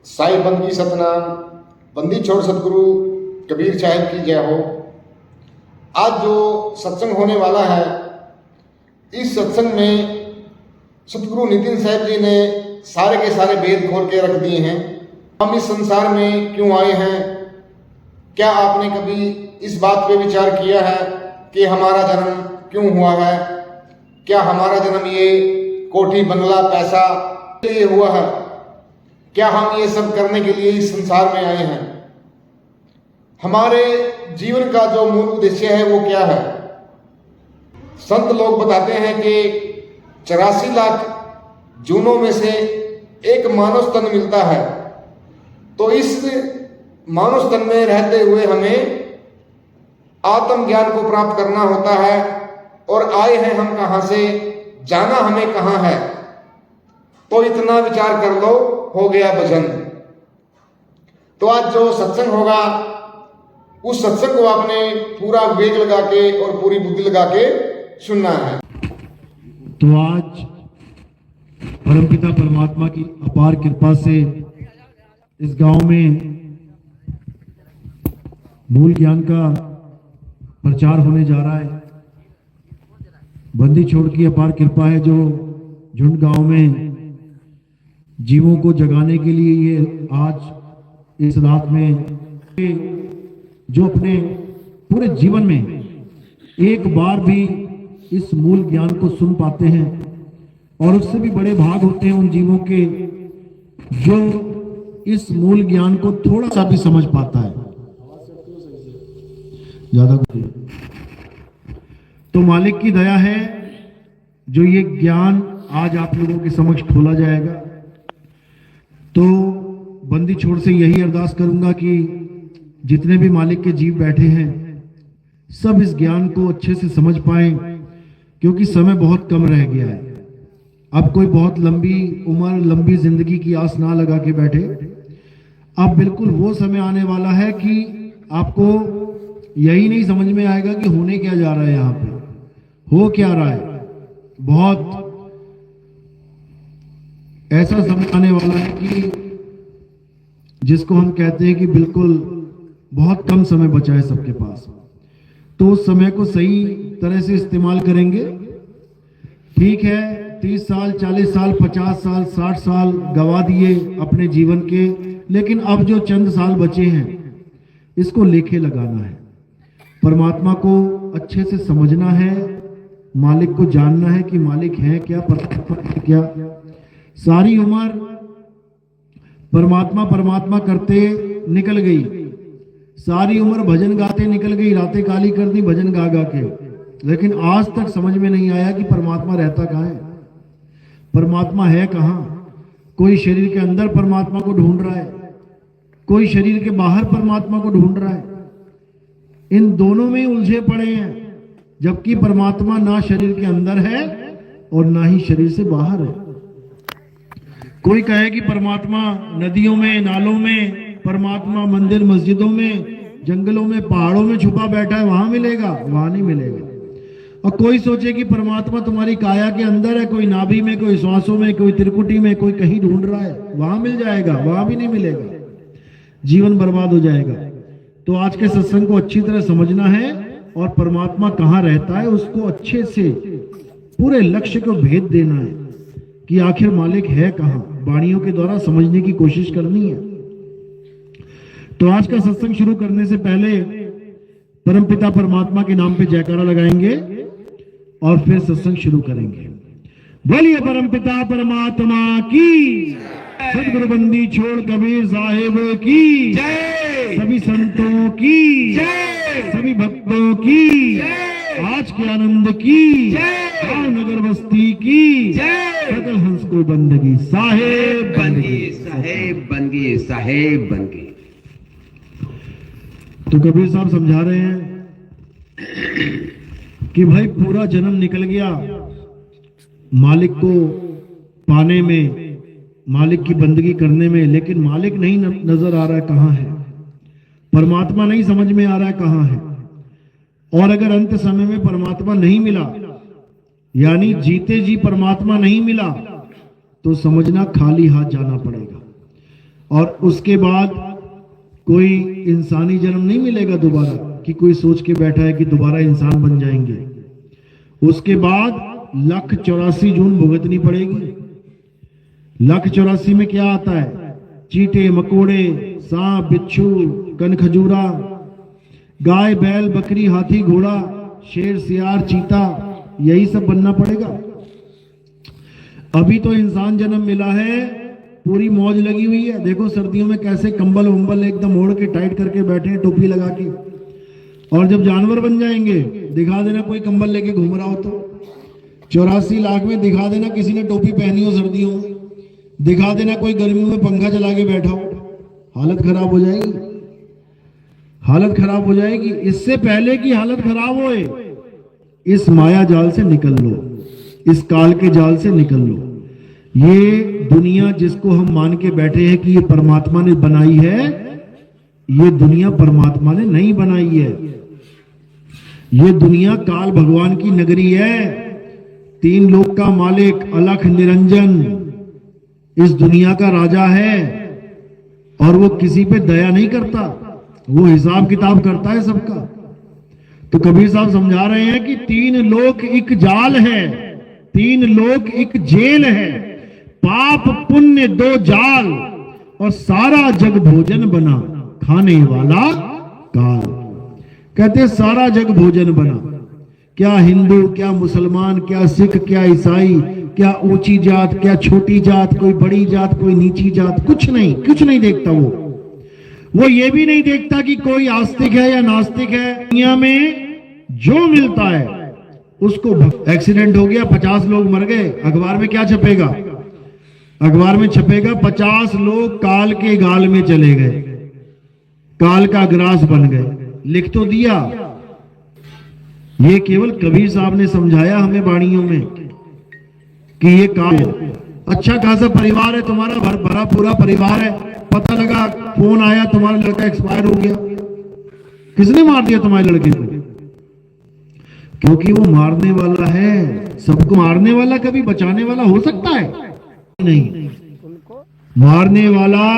साई बंदी सतनाम, बंदी छोड़ सतगुरु कबीर साहिब की जय हो। आज जो सत्संग होने वाला है, इस सत्संग में सतगुरु नितिन साहिब जी ने सारे के सारे भेद खोल के रख दिए हैं। हम इस संसार में क्यों आए हैं? क्या आपने कभी इस बात पे विचार किया है कि हमारा जन्म क्यों हुआ है? क्या हमारा जन्म ये कोठी बंगला पैसा के लिए हुआ है? क्या हम ये सब करने के लिए इस संसार में आए हैं? हमारे जीवन का जो मूल उद्देश्य है वो क्या है? संत लोग बताते हैं कि 84 लाख जूनों में से एक मानव तन मिलता है। तो इस मानव तन में रहते हुए हमें आत्मज्ञान को प्राप्त करना होता है। और आए हैं हम कहां से, जाना हमें कहां है? तो इतना विचार कर लो, हो गया भजन। तो आज जो सत्संग होगा, उस सत्संग को आपने पूरा विवेक लगा के और पूरी बुद्धि लगा के सुनना है। तो आज परमपिता परमात्मा की अपार कृपा से इस गांव में मूल ज्ञान का प्रचार होने जा रहा है। बंदी छोड़ की अपार कृपा है जो झुंड गांव में जीवों को जगाने के लिए ये आज इस रात में जो अपने पूरे जीवन में एक बार भी इस मूल ज्ञान को सुन पाते हैं, और उससे भी बड़े भाग होते हैं उन जीवों के जो इस मूल ज्ञान को थोड़ा सा भी समझ पाता है। ज्यादा तो मालिक की दया है जो ये ज्ञान आज आप लोगों के समक्ष खोला जाएगा। तो बंदी छोड़ से यही अरदास करूंगा कि जितने भी मालिक के जीव बैठे हैं सब इस ज्ञान को अच्छे से समझ पाएं, क्योंकि समय बहुत कम रह गया है। अब कोई बहुत लंबी उम्र लंबी जिंदगी की आस ना लगा के बैठे। अब बिल्कुल वो समय आने वाला है कि आपको यही नहीं समझ में आएगा कि होने क्या जा रहा है, यहाँ पे हो क्या रहा है। बहुत ऐसा समय आने वाला है कि जिसको हम कहते हैं कि बिल्कुल बहुत कम समय बचा है सबके पास। तो उस समय को सही तरह से इस्तेमाल करेंगे। ठीक है, 30 साल 40 साल 50 साल 60 साल गवा दिए अपने जीवन के, लेकिन अब जो चंद साल बचे हैं इसको लेखे लगाना है। परमात्मा को अच्छे से समझना है, मालिक को जानना है कि मालिक है क्या, परमात्मा है क्या। सारी उम्र परमात्मा परमात्मा करते निकल गई, सारी उम्र भजन गाते निकल गई, रातें काली कर दी भजन गा गा के, लेकिन आज तक समझ में नहीं आया कि परमात्मा रहता कहाँ है, परमात्मा है कहाँ। कोई शरीर के अंदर परमात्मा को ढूंढ रहा है, कोई शरीर के बाहर परमात्मा को ढूंढ रहा है। इन दोनों में उलझे पड़े हैं, जबकि परमात्मा ना शरीर के अंदर है और ना ही शरीर से बाहर है। कोई कहे कि परमात्मा नदियों में नालों में, परमात्मा मंदिर मस्जिदों में, जंगलों में, पहाड़ों में छुपा बैठा है, वहां मिलेगा, वहां नहीं मिलेगा। और कोई सोचे कि परमात्मा तुम्हारी काया के अंदर है, कोई नाभि में, कोई श्वासों में, कोई त्रिकुटी में, कोई कहीं ढूंढ रहा है, वहां मिल जाएगा, वहां भी नहीं मिलेगा, जीवन बर्बाद हो जाएगा। तो आज के सत्संग को अच्छी तरह समझना है और परमात्मा कहाँ रहता है उसको अच्छे से पूरे लक्ष्य को भेद देना है कि आखिर मालिक है कहाँ। वाणियों के द्वारा समझने की कोशिश करनी है। तो आज का सत्संग शुरू करने से पहले परमपिता परमात्मा के नाम पे जयकारा लगाएंगे और फिर सत्संग शुरू करेंगे। बोलिए परमपिता परमात्मा की, सतगुरु बंदी छोड़ कबीर साहिब की जय, सभी संतों की जय, सभी भक्तों की जय, आज के आनंद की जय, गांव नगर बस्ती की जय, सकल हंस को बंदगी साहेब बंदगी साहेब बंदगी साहेब बंदगी। तो कबीर साहब समझा रहे हैं कि भाई पूरा जन्म निकल गया मालिक को पाने में, मालिक की बंदगी करने में, लेकिन मालिक नहीं नजर आ रहा है कहाँ है, परमात्मा नहीं समझ में आ रहा है कहाँ है। और अगर अंत समय में परमात्मा नहीं मिला, यानी जीते जी परमात्मा नहीं मिला, तो समझना खाली हाथ जाना पड़ेगा। और उसके बाद कोई इंसानी जन्म नहीं मिलेगा दोबारा, कि कोई सोच के बैठा है कि दोबारा इंसान बन जाएंगे। उसके बाद 1,84 जून भुगतनी पड़ेगी। 1,84 में क्या आता है? चींटे, मकोड़े, सांप, बिच्छू, कनखजूरा, गाय, बैल, बकरी, हाथी, घोड़ा, शेर, सियार, चीता, यही सब बनना पड़ेगा। अभी तो इंसान जन्म मिला है, पूरी मौज लगी हुई है। देखो सर्दियों में कैसे कंबल वंबल एकदम ओढ़ के टाइट करके बैठे हैं, टोपी लगा के। और जब जानवर बन जाएंगे, दिखा देना कोई कंबल लेके घूम रहा हो तो। 84 लाख में दिखा देना किसी ने टोपी पहनी हो सर्दियों में, दिखा देना कोई गर्मियों में पंखा चला के बैठा हो। हालत खराब हो जाएगी, हालत खराब हो जाएगी। इससे पहले कि हालत खराब होए, इस माया जाल से निकल लो, इस काल के जाल से निकल लो। ये दुनिया जिसको हम मान के बैठे हैं कि ये परमात्मा ने बनाई है, ये दुनिया परमात्मा ने नहीं बनाई है। ये दुनिया काल भगवान की नगरी है। 3 लोक का मालिक अलख निरंजन इस दुनिया का राजा है, और वो किसी पे दया नहीं करता, वो हिसाब किताब करता है सबका। तो कबीर साहब समझा रहे हैं कि 3 लोक एक जाल है, 3 लोक एक जेल है, पाप पुण्य 2 जाल, और सारा जग भोजन बना, खाने वाला काल। कहते सारा जग भोजन बना। क्या हिंदू, क्या मुसलमान, क्या सिख, क्या ईसाई, क्या ऊंची जात, क्या छोटी जात, कोई बड़ी जात, कोई नीची जात, कुछ नहीं, कुछ नहीं देखता वो ये भी नहीं देखता कि कोई आस्तिक है या नास्तिक है। दुनिया में जो मिलता है उसको। एक्सीडेंट हो गया, 50 लोग मर गए, अखबार में क्या छपेगा? अखबार में छपेगा 50 लोग काल के गाल में चले गए, काल का ग्रास बन गए। लिख तो दिया। ये केवल कबीर साहब ने समझाया हमें वाणियों में कि ये काल। अच्छा खासा परिवार है तुम्हारा, भरा पूरा परिवार है, पता लगा फोन आया तुम्हारा लड़का एक्सपायर हो गया। किसने मार दिया तुम्हारे लड़के को? क्योंकि वो मारने वाला है। सबको मारने वाला कभी बचाने वाला हो सकता है? नहीं। मारने वाला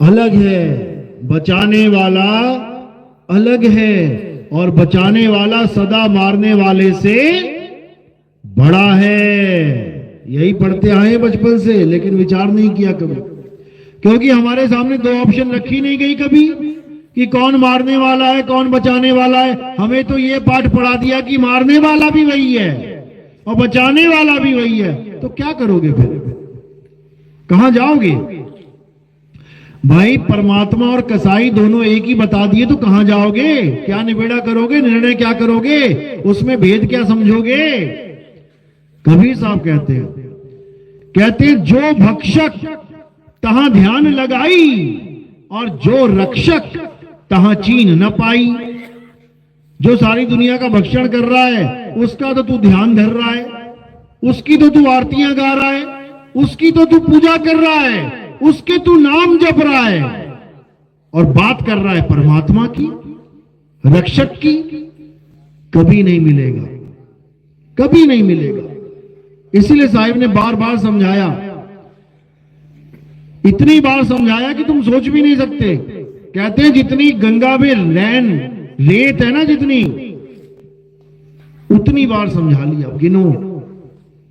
अलग है, बचाने वाला अलग है, और बचाने वाला सदा मारने वाले से बड़ा है। यही पढ़ते आए बचपन से, लेकिन विचार नहीं किया कभी, क्योंकि हमारे सामने 2 ऑप्शन रखी नहीं गई कभी कि कौन मारने वाला है, कौन बचाने वाला है। हमें तो ये पाठ पढ़ा दिया कि मारने वाला भी वही है और बचाने वाला भी वही है। तो क्या करोगे फिर? कहां जाओगे? भाई परमात्मा और कसाई दोनों एक ही बता दिए तो कहां जाओगे? क्या निबेड़ा करोगे? निर्णय क्या करोगे? उसमें भेद क्या समझोगे? कबीर साहब कहते हैं जो भक्षक तहां ध्यान लगाई, और जो रक्षक तहां चीन न पाई। जो सारी दुनिया का भक्षण कर रहा है उसका तो तू ध्यान धर रहा है, उसकी तो तू आरतियां गा रहा है, उसकी तो तू पूजा कर रहा है, उसके तू नाम जप रहा है, और बात कर रहा है परमात्मा की, रक्षक की। कभी नहीं मिलेगा, कभी नहीं मिलेगा। इसीलिए साहिब ने बार बार समझाया, इतनी बार समझाया कि तुम सोच भी नहीं सकते। कहते हैं जितनी गंगा में रेत है ना, जितनी, उतनी बार समझा लिया। गिनो,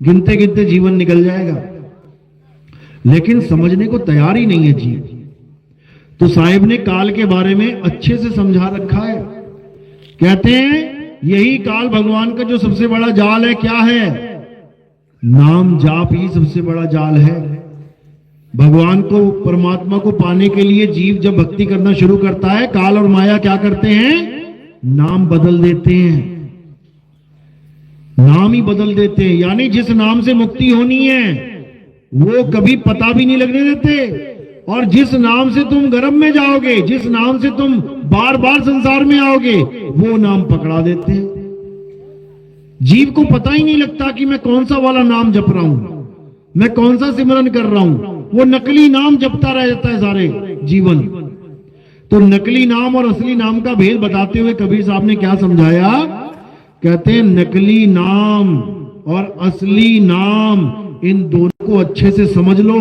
गिनते गिनते जीवन निकल जाएगा, लेकिन समझने को तैयार ही नहीं है जीव। तो साहिब ने काल के बारे में अच्छे से समझा रखा है। कहते हैं यही काल भगवान का जो सबसे बड़ा जाल है, क्या है? नाम जाप ही सबसे बड़ा जाल है। भगवान को, परमात्मा को पाने के लिए जीव जब भक्ति करना शुरू करता है, काल और माया क्या करते हैं? नाम बदल देते हैं, नाम ही बदल देते हैं। यानी जिस नाम से मुक्ति होनी है वो कभी पता भी नहीं लगने देते, और जिस नाम से तुम गर्भ में जाओगे, जिस नाम से तुम बार बार संसार में आओगे, वो नाम पकड़ा देते हैं। जीव को पता ही नहीं लगता कि मैं कौन सा वाला नाम जप रहा हूं, मैं कौन सा सिमरन कर रहा हूं। वो नकली नाम जपता रह जाता है सारे जीवन। तो नकली नाम और असली नाम का भेद बताते हुए कबीर साहब ने क्या समझाया? कहते हैं नकली नाम और असली नाम, इन दोनों को अच्छे से समझ लो।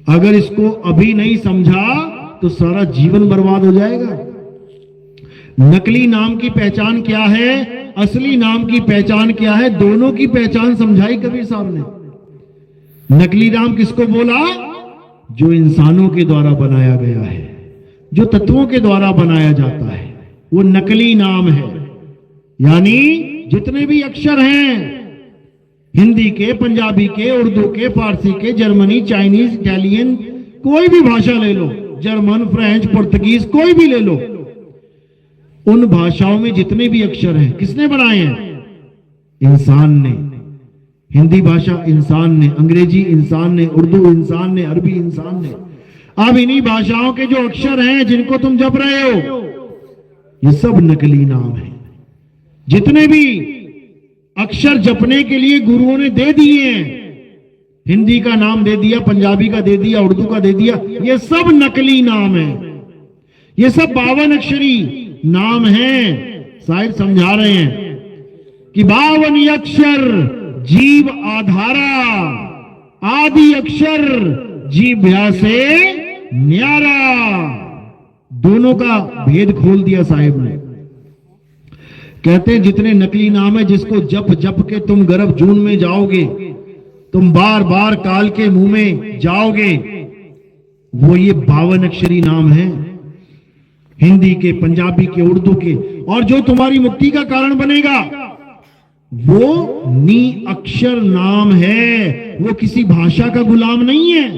अगर इसको अभी नहीं समझा तो सारा जीवन बर्बाद हो जाएगा। नकली नाम की पहचान क्या है, असली नाम की पहचान क्या है, दोनों की पहचान समझाई कबीर साहब ने। नकली नाम किसको बोला? जो इंसानों के द्वारा बनाया गया है, जो तत्वों के द्वारा बनाया जाता है, वो नकली नाम है। यानी जितने भी अक्षर हैं, हिंदी के, पंजाबी के, उर्दू के, फारसी के, जर्मनी, चाइनीज, इटालियन, कोई भी भाषा ले लो, जर्मन, फ्रेंच, पुर्तगीज, कोई भी ले लो, उन भाषाओं में जितने भी अक्षर हैं किसने बनाए हैं? इंसान ने। हिंदी भाषा इंसान ने, अंग्रेजी इंसान ने, उर्दू इंसान ने, अरबी इंसान ने। अब इन्हीं भाषाओं के जो अक्षर हैं जिनको तुम जप रहे हो, ये सब नकली नाम है। जितने भी अक्षर जपने के लिए गुरुओं ने दे दिए हैं, हिंदी का नाम दे दिया, पंजाबी का दे दिया, उर्दू का दे दिया, ये सब नकली नाम है। ये सब 52 अक्षरी नाम हैं। शायद समझा रहे हैं कि 52 अक्षर जीव आधारा, आदि अक्षर जीभ्या से न्यारा। दोनों का भेद खोल दिया साहिब ने। कहते हैं जितने नकली नाम है, जिसको जप जप के तुम गर्भ जून में जाओगे, तुम बार बार काल के मुंह में जाओगे, वो ये 52 अक्षरी नाम है, हिंदी के, पंजाबी के, उर्दू के। और जो तुम्हारी मुक्ति का कारण बनेगा वो नी अक्षर नाम है। वो किसी भाषा का गुलाम नहीं है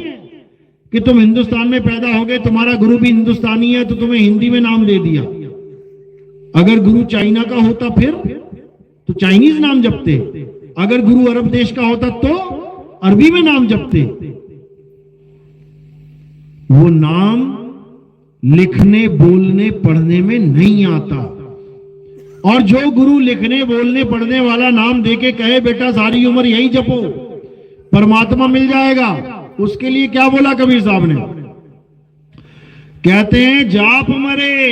कि तुम हिंदुस्तान में पैदा हो गए, तुम्हारा गुरु भी हिंदुस्तानी है तो तुम्हें हिंदी में नाम दे दिया। अगर गुरु चाइना का होता फिर तो चाइनीज नाम जपते, अगर गुरु अरब देश का होता तो अरबी में नाम जपते। वो नाम लिखने, बोलने, पढ़ने में नहीं आता। और जो गुरु लिखने, बोलने, पढ़ने वाला नाम देके कहे बेटा सारी उम्र यही जपो, परमात्मा मिल जाएगा, उसके लिए क्या बोला कबीर साहब ने? कहते हैं जाप मरे,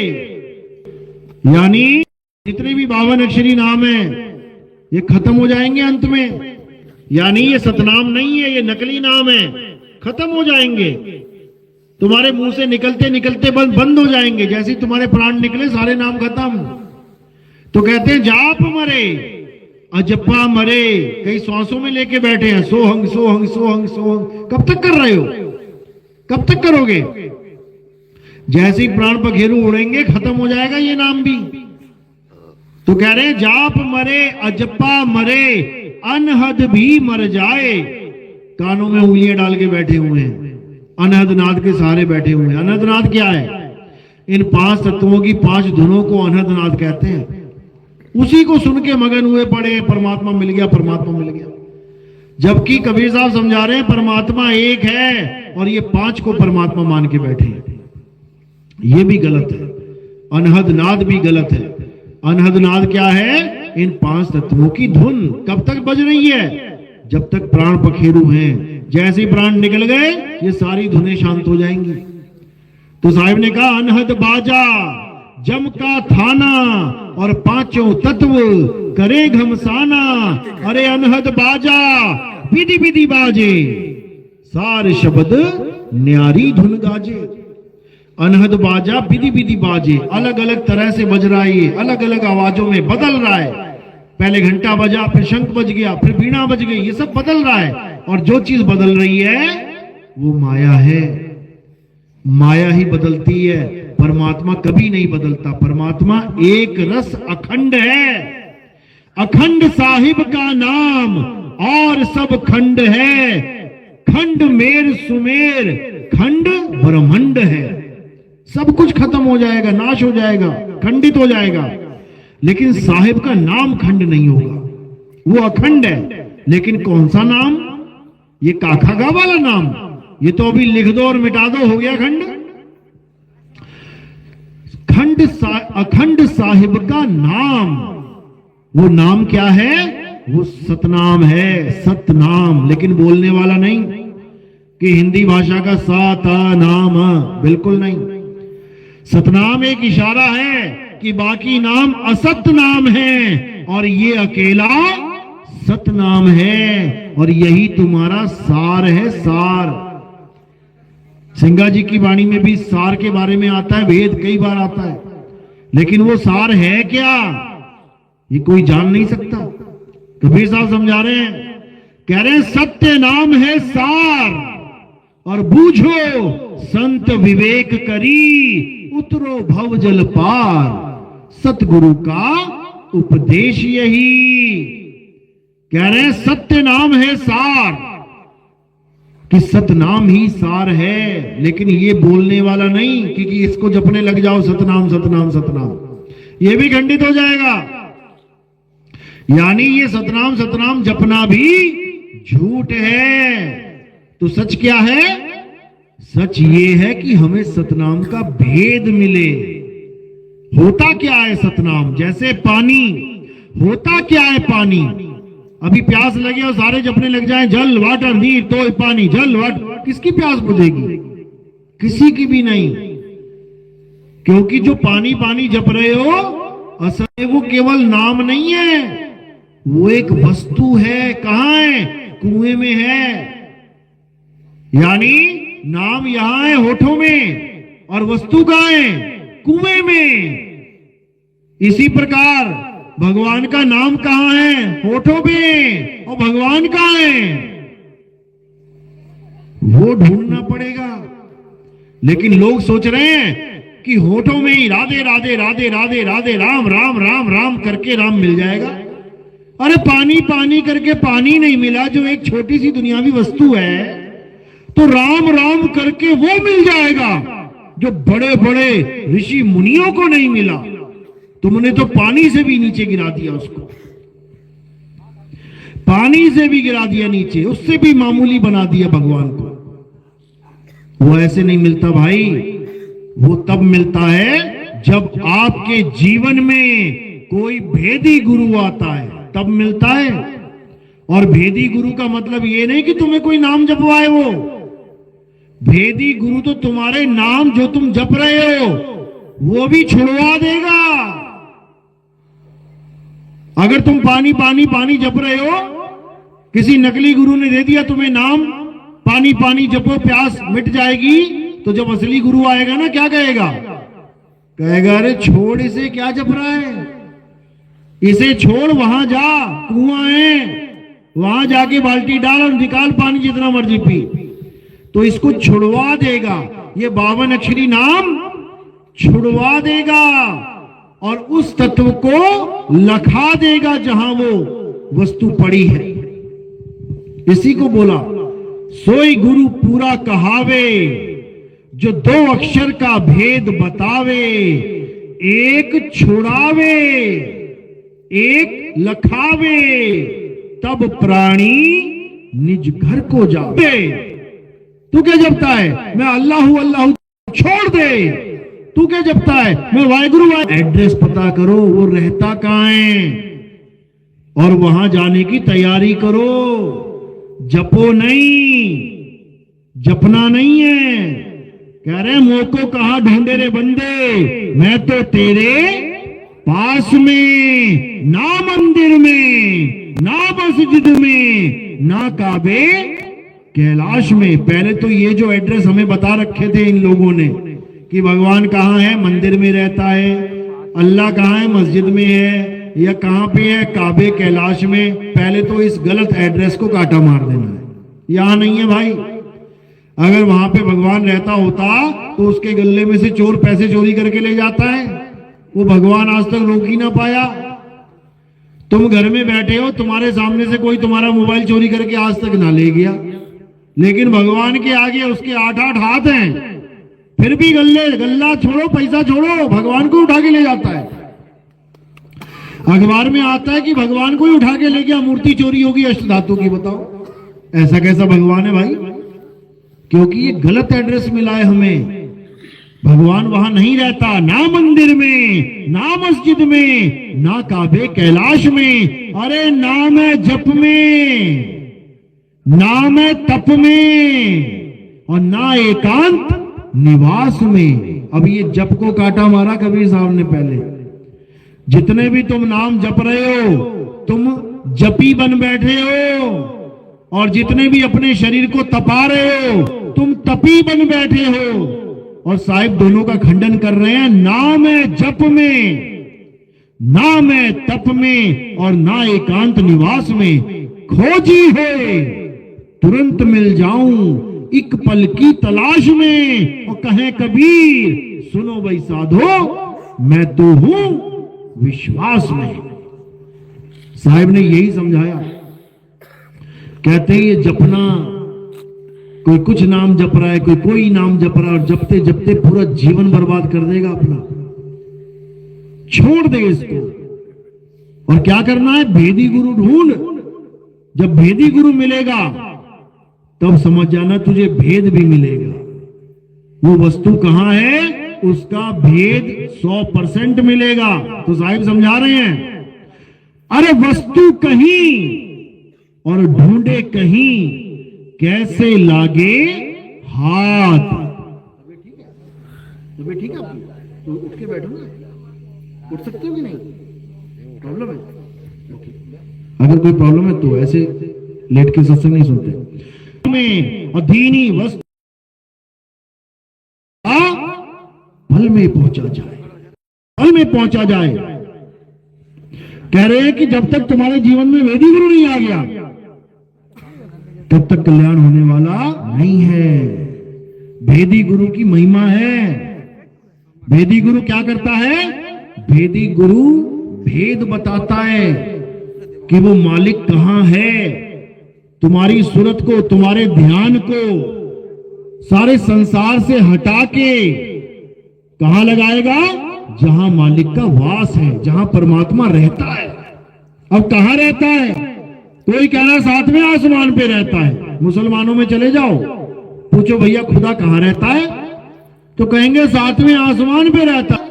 यानी जितने भी 52 अक्षरी नाम है ये खत्म हो जाएंगे अंत में। यानी ये सतनाम नहीं है, ये नकली नाम है, खत्म हो जाएंगे। तुम्हारे मुंह से निकलते निकलते बंद हो जाएंगे, जैसे ही तुम्हारे प्राण निकले सारे नाम खत्म। तो कहते हैं जाप मरे, अजपा मरे। कई श्वासों में लेके बैठे हैं, सोहंग सोहंग सोहंग सोहंग। कब तक कर रहे हो? कब तक करोगे? जैसे ही प्राण पखेरु उड़ेंगे खत्म हो जाएगा ये नाम भी। तो कह रहे हैं जाप मरे, अजपा मरे, अनहद भी मर जाए। कानों में उंगलियां डाल के बैठे हुए हैं, अनहद नाद के सहारे बैठे हुए हैं। अनहद नाद क्या है? इन 5 तत्वों की 5 धुनों को अनहद नाद कहते हैं। उसी को सुन के मगन हुए पड़े, परमात्मा मिल गया, परमात्मा मिल गया। जबकि कबीर साहब समझा रहे हैं परमात्मा एक है और ये 5 को परमात्मा मान के बैठे हैं। ये भी गलत है, अनहद नाद भी गलत है। अनहद नाद क्या है? इन 5 तत्वों की धुन कब तक बज रही है? जब तक प्राण पखेरु हैं। जैसे ही प्राण निकल गए ये सारी धुनें शांत हो जाएंगी। तो साहिब ने कहा अनहद बाजा जम का थाना और 5 तत्व करे घमसाना। अरे अनहद बाजा विधि विधि बाजे, सार शब्द न्यारी धुन गाजे। अनहद बाजा विधि विधि बाजे, अलग अलग तरह से बज रहा है, ये अलग अलग आवाजों में बदल रहा है। पहले घंटा बजा, फिर शंख बज गया, फिर बीणा बज गई, ये सब बदल रहा है। और जो चीज बदल रही है वो माया है। माया ही बदलती है, परमात्मा कभी नहीं बदलता। परमात्मा एक रस अखंड है। अखंड साहिब का नाम और सब खंड है। खंड मेर सुमेर, खंड ब्रह्मांड है। सब कुछ खत्म हो जाएगा, नाश हो जाएगा, खंडित हो जाएगा, लेकिन साहिब का नाम खंड नहीं होगा। वो अखंड है। लेकिन कौन सा नाम? ये काखागा वाला नाम, ये तो अभी लिख दो और मिटा दो, हो गया खंड। अखंड साहिब का नाम, वो नाम क्या है? वो सतनाम है, सतनाम। लेकिन बोलने वाला नहीं कि हिंदी भाषा का नाम, बिल्कुल नहीं। सतनाम एक इशारा है कि बाकी नाम असत नाम है और ये अकेला सतनाम है। और यही तुम्हारा सार है, सार। सिंगा जी की वाणी में भी सार के बारे में आता है, वेद कई बार आता है, लेकिन वो सार है क्या ये कोई जान नहीं सकता। कबीर साहब समझा रहे हैं, कह रहे हैं सत्य नाम है सार और बूझो संत विवेक करी उतरो भव जल पार, सतगुरु का उपदेश यही। कह रहे हैं सत्य नाम है सार, कि सतनाम ही सार है, लेकिन ये बोलने वाला नहीं क्योंकि इसको जपने लग जाओ सतनाम सतनाम सतनाम, ये भी खंडित हो जाएगा। यानी ये सतनाम सतनाम जपना भी झूठ है। तो सच क्या है? सच ये है कि हमें सतनाम का भेद मिले। होता क्या है सतनाम? जैसे पानी, होता क्या है पानी? अभी प्यास लगे और सारे जपने लग जाएं जल वाटर नीर तो पानी, जल वाटर, किसकी प्यास बुझेगी? किसी की भी नहीं। क्योंकि जो पानी पानी जप रहे हो असल में वो केवल नाम नहीं है, वो एक वस्तु है। कहां है? कुएं में है। यानी नाम यहां है होठों में और वस्तु कहां है? कुएं में। इसी प्रकार भगवान का नाम कहां है? होठों में। और भगवान कहां है? वो ढूंढना पड़ेगा। लेकिन लोग सोच रहे हैं कि होठों में ही राधे राधे राधे राधे राधे राम राम राम राम करके राम मिल जाएगा। अरे पानी पानी करके पानी नहीं मिला, जो एक छोटी सी दुनियावी वस्तु है, तो राम राम करके वो मिल जाएगा जो बड़े बड़े ऋषि मुनियों को नहीं मिला। तुमने तो पानी से भी नीचे गिरा दिया उसको, पानी से भी गिरा दिया नीचे, उससे भी मामूली बना दिया भगवान को। वो ऐसे नहीं मिलता भाई, वो तब मिलता है जब आपके जीवन में कोई भेदी गुरु आता है, तब मिलता है। और भेदी गुरु का मतलब ये नहीं कि तुम्हें कोई नाम जपवाए, वो भेदी गुरु तो तुम्हारे नाम जो तुम जप रहे हो वो भी छुड़वा देगा। अगर तुम पानी पानी पानी जप रहे हो, किसी नकली गुरु ने दे दिया तुम्हें नाम, पानी पानी जपो प्यास मिट जाएगी, तो जब असली गुरु आएगा ना क्या कहेगा? कहेगा अरे छोड़ इसे, क्या जप रहा है, इसे छोड़, वहां जा, कुआं है, वहां जाके बाल्टी डाल और निकाल पानी जितना मर्जी पी। तो इसको छुड़वा देगा, ये 52 अक्षरी नाम छुड़वा देगा और उस तत्व को लखा देगा जहां वो वस्तु पड़ी है। इसी को बोला सोई गुरु पूरा कहावे, जो 2 अक्षर का भेद बतावे, एक छुड़ावे एक लखावे, तब प्राणी निज घर को जावे। तू क्या जपता है? मैं अल्लाह हूं अल्लाह हूं, छोड़ दे। तू क्या जपता है? मैं वाहेगुरु। एड्रेस पता करो वो रहता कहां है और वहां जाने की तैयारी करो। जपो नहीं, जपना नहीं है। कह रहे मोको कहां ढूंढे रे बंदे, मैं तो तेरे पास में, ना मंदिर में, ना मस्जिद में, ना काबे कैलाश में। पहले तो ये जो एड्रेस हमें बता रखे थे इन लोगों ने कि भगवान कहाँ है, मंदिर में रहता है, अल्लाह कहाँ है, मस्जिद में है, या कहाँ पे है, काबे कैलाश में। पहले तो इस गलत एड्रेस को काटा मार देना है, यहां नहीं है भाई। अगर वहां पे भगवान रहता होता तो उसके गले में से चोर पैसे चोरी करके ले जाता है, वो भगवान आज तक रोक ही ना पाया। तुम घर में बैठे हो, तुम्हारे सामने से कोई तुम्हारा मोबाइल चोरी करके आज तक ना ले गया, लेकिन भगवान के आगे उसके 8-8 हाथ हैं, फिर भी गल्ला छोड़ो, पैसा छोड़ो, भगवान को उठा के ले जाता है। अखबार में आता है कि भगवान को ही उठा के ले गया, मूर्ति चोरी होगी अष्टधातु की। बताओ ऐसा कैसा भगवान है भाई? क्योंकि ये गलत एड्रेस मिला है हमें। भगवान वहां नहीं रहता, ना मंदिर में, ना मस्जिद में, ना काबे कैलाश में, अरे नाम है जप में, नाम है तप में, और ना एकांत निवास में। अब ये जप को काटा मारा कबीर साहब ने पहले। जितने भी तुम नाम जप रहे हो, तुम जपी बन बैठे हो, और जितने भी अपने शरीर को तपा रहे हो, तुम तपी बन बैठे हो। और साहिब दोनों का खंडन कर रहे हैं, ना मैं जप में, ना मैं तप में और ना एकांत निवास में खोजी है, तुरंत मिल जाऊं एक पल की तलाश में। और कहे कबीर, सुनो भाई साधो, मैं तो हूं विश्वास में। साहिब ने यही समझाया। कहते हैं ये जपना, कोई कुछ नाम जप रहा है, कोई नाम जप रहा है, और जपते जपते पूरा जीवन बर्बाद कर देगा अपना। छोड़ दे इसको। और क्या करना है? भेदी गुरु ढूंढ। जब भेदी गुरु मिलेगा तब समझ जाना तुझे भेद भी मिलेगा। वो वस्तु कहां है, उसका भेद 100% मिलेगा। तो साहिब समझा रहे हैं, अरे वस्तु कहीं और ढूंढे कहीं, कैसे लागे हाथ। तबीयत ठीक है आपकी? तो उठ के बैठो ना, उठ सकते हो कि नहीं? प्रॉब्लम है? अगर कोई प्रॉब्लम है तो ऐसे लेट के सत्संग नहीं सुनते। में अधीनी वस्तु फल में पहुंचा जाए, फल में पहुंचा जाए। कह रहे हैं कि जब तक तुम्हारे जीवन में वेदी गुरु नहीं आ गया तब तक कल्याण होने वाला नहीं है। भेदी गुरु की महिमा है। भेदी गुरु क्या करता है? भेदी गुरु भेद बताता है कि वो मालिक कहां है। तुम्हारी सूरत को, तुम्हारे ध्यान को सारे संसार से हटा के कहां लगाएगा? जहां मालिक का वास है, जहां परमात्मा रहता है। अब कहां रहता है? कोई कह रहा 7वें आसमान पे रहता है। मुसलमानों में चले जाओ, पूछो भैया खुदा कहां रहता है, तो कहेंगे 7वें आसमान पे रहता है।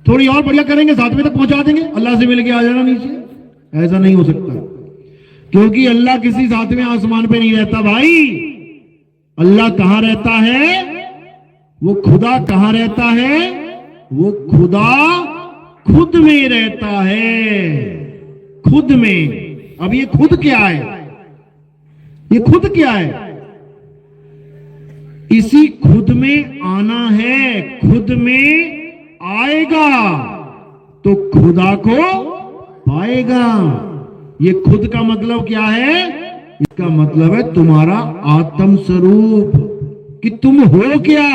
थोड़ी और बढ़िया करेंगे, 7वें तक पहुंचा देंगे, अल्लाह से मिलके आ जाना नीचे। ऐसा नहीं हो सकता, क्योंकि अल्लाह किसी 7वें आसमान पे नहीं रहता भाई। अल्लाह कहां रहता है? वो खुदा कहां रहता है? वो खुदा खुद में रहता है, खुद में। अब ये खुद क्या है? ये खुद क्या है? इसी खुद में आना है। खुद में आएगा तो खुदा को पाएगा। ये खुद का मतलब क्या है? इसका मतलब है तुम्हारा आत्म स्वरूप, कि तुम हो क्या,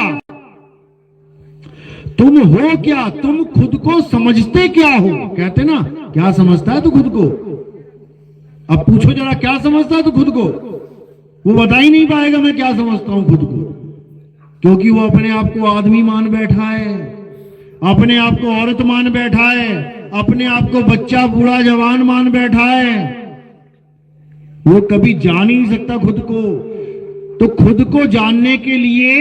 तुम हो क्या, तुम खुद को समझते क्या हो। कहते ना, क्या समझता है तू खुद को? अब पूछो जरा, क्या समझता है तू खुद को? वो बता ही नहीं पाएगा मैं क्या समझता हूं खुद को, क्योंकि वो अपने आप को आदमी मान बैठा है, अपने आप को औरत मान बैठा है, अपने आप को बच्चा बूढ़ा जवान मान बैठा है। वो कभी जान ही नहीं सकता खुद को। तो खुद को जानने के लिए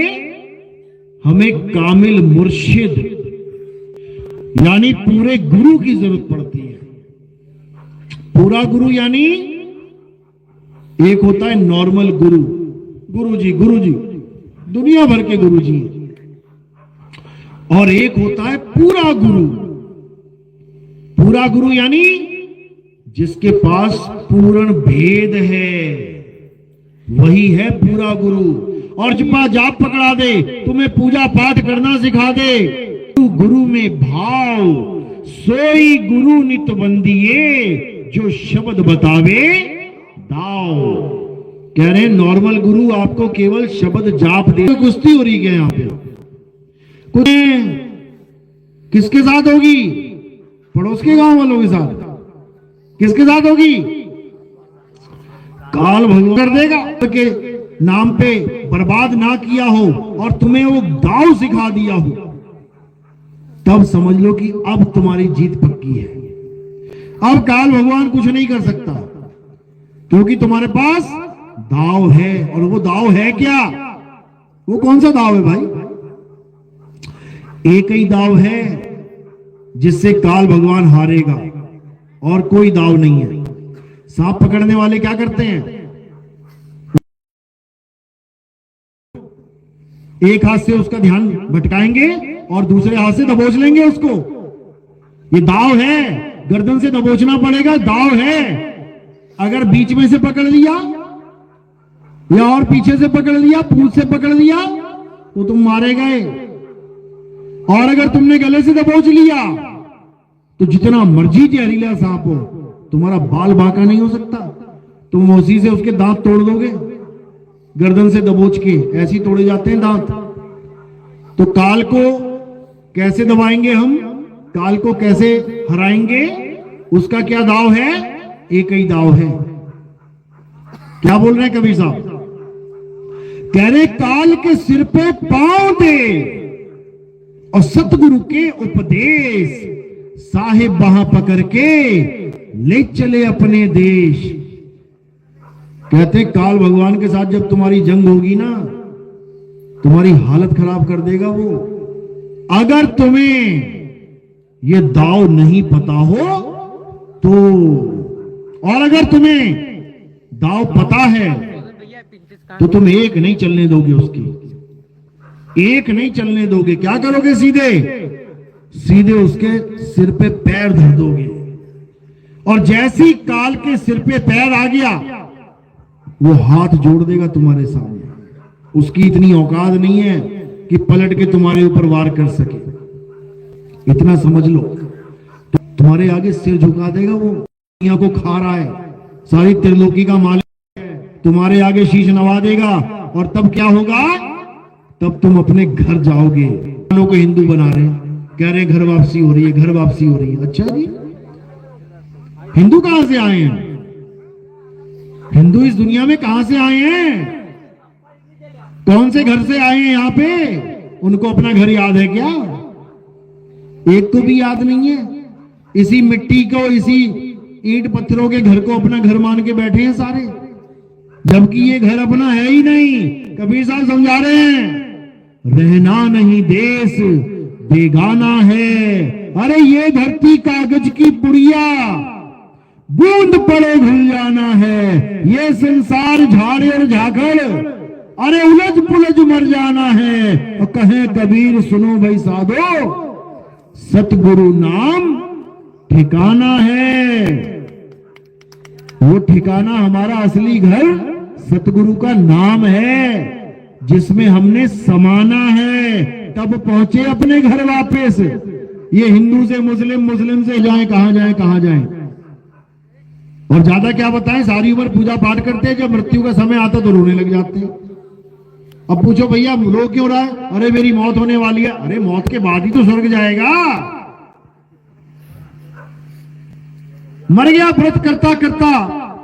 हमें कामिल मुर्शिद यानी पूरे गुरु की जरूरत पड़ती है। पूरा गुरु यानी एक होता है नॉर्मल गुरु, गुरुजी दुनिया भर के गुरुजी, और एक होता है पूरा गुरु। पूरा गुरु यानी जिसके पास पूर्ण भेद है, वही है पूरा गुरु। और जपा जाप पकड़ा दे, तुम्हें पूजा पाठ करना सिखा दे, गुरु में भाव सोई गुरु नित बंदिए, जो शब्द बतावे दाओ। कह रहे हैं नॉर्मल गुरु आपको केवल शब्द जाप दे। कुश्ती हो रही है यहां पे, कुछ किसके साथ होगी? पड़ोस के गांव वालों के साथ। किसके साथ होगी? काल भगवान कर देगा के नाम पे बर्बाद ना किया हो और तुम्हें वो दाव सिखा दिया हो, तब समझ लो कि अब तुम्हारी जीत पक्की है। अब काल भगवान कुछ नहीं कर सकता, क्योंकि तुम्हारे पास दाव है। और वो दाव है क्या? वो कौन सा दाव है भाई? एक ही दाव है जिससे काल भगवान हारेगा, और कोई दाव नहीं है। सांप पकड़ने वाले क्या करते हैं? एक हाथ से उसका ध्यान भटकाएंगे और दूसरे हाथ से दबोच लेंगे उसको। ये दाव है, गर्दन से दबोचना पड़ेगा, दाव है। अगर बीच में से पकड़ लिया या और पीछे से पकड़ लिया, पूंछ से पकड़ लिया तो तुम मारे गए। और अगर तुमने गले से दबोच लिया तो जितना मर्जी जहरीला सांप हो, तुम्हारा बाल बांका नहीं हो सकता, तुम उसी से उसके दांत तोड़ दोगे। गर्दन से दबोच के ऐसे तोड़े जाते हैं दांत। तो काल को कैसे दबाएंगे हम, काल को कैसे हराएंगे, उसका क्या दाव है? एक ही दाव है। क्या बोल रहे हैं कबीर साहब? कह रहे काल के सिर पे पांव दे और सतगुरु के उपदेश, साहिब वहां पकड़ के ले चले अपने देश। कहते काल भगवान के साथ जब तुम्हारी जंग होगी ना, तुम्हारी हालत खराब कर देगा वो। अगर तुम्हें ये दाव नहीं पता हो तो, और अगर तुम्हें दाव पता है तो तुम एक नहीं चलने दोगे उसकी, एक नहीं चलने दोगे। क्या करोगे? सीधे सीधे उसके सिर पे पैर धर दोगे। और जैसी काल के सिर पे पैर आ गया, वो हाथ जोड़ देगा तुम्हारे सामने। उसकी इतनी औकात नहीं है कि पलट के तुम्हारे ऊपर वार कर सके। इतना समझ लो, तुम्हारे आगे सिर झुका देगा वो। दुनिया को खा रहा है, सारी त्रिलोकी का मालिक है, तुम्हारे आगे शीश नवा देगा। और तब क्या होगा? तब तुम अपने घर जाओगे। को हिंदू बना रहे, कह रहे घर वापसी हो रही है, घर वापसी हो रही है। अच्छा जी, हिंदू कहां से आए हैं? हिंदू इस दुनिया में कहां से आए हैं? कौन से घर से आए हैं यहाँ पे? उनको अपना घर याद है क्या? एक को भी याद नहीं है। इसी मिट्टी को, इसी ईंट पत्थरों के घर को अपना घर मान के बैठे हैं सारे, जबकि ये घर अपना है ही नहीं। कबीर साहब समझा रहे हैं, रहना नहीं देश बेगाना है। अरे ये धरती कागज की पुड़िया, बूंद पड़े भूल जाना है। ये संसार झाड़े और झाकड़, अरे उलझ पुलझ मर जाना है। और कहे कबीर सुनो भाई साधो, सतगुरु नाम ठिकाना है। वो ठिकाना हमारा असली घर सतगुरु का नाम है, जिसमें हमने समाना है। तब पहुंचे अपने घर वापस। ये हिंदू से मुस्लिम, मुस्लिम से जाए कहां जाए, कहां जाए। और ज्यादा क्या बताएं, सारी उम्र पूजा पाठ करते हैं, जब मृत्यु का समय आता तो रोने लग जाते हैं। अब पूछो भैया रो क्यों रहा है? अरे मेरी मौत होने वाली है। अरे मौत के बाद ही तो स्वर्ग जाएगा। मर गया व्रत करता करता,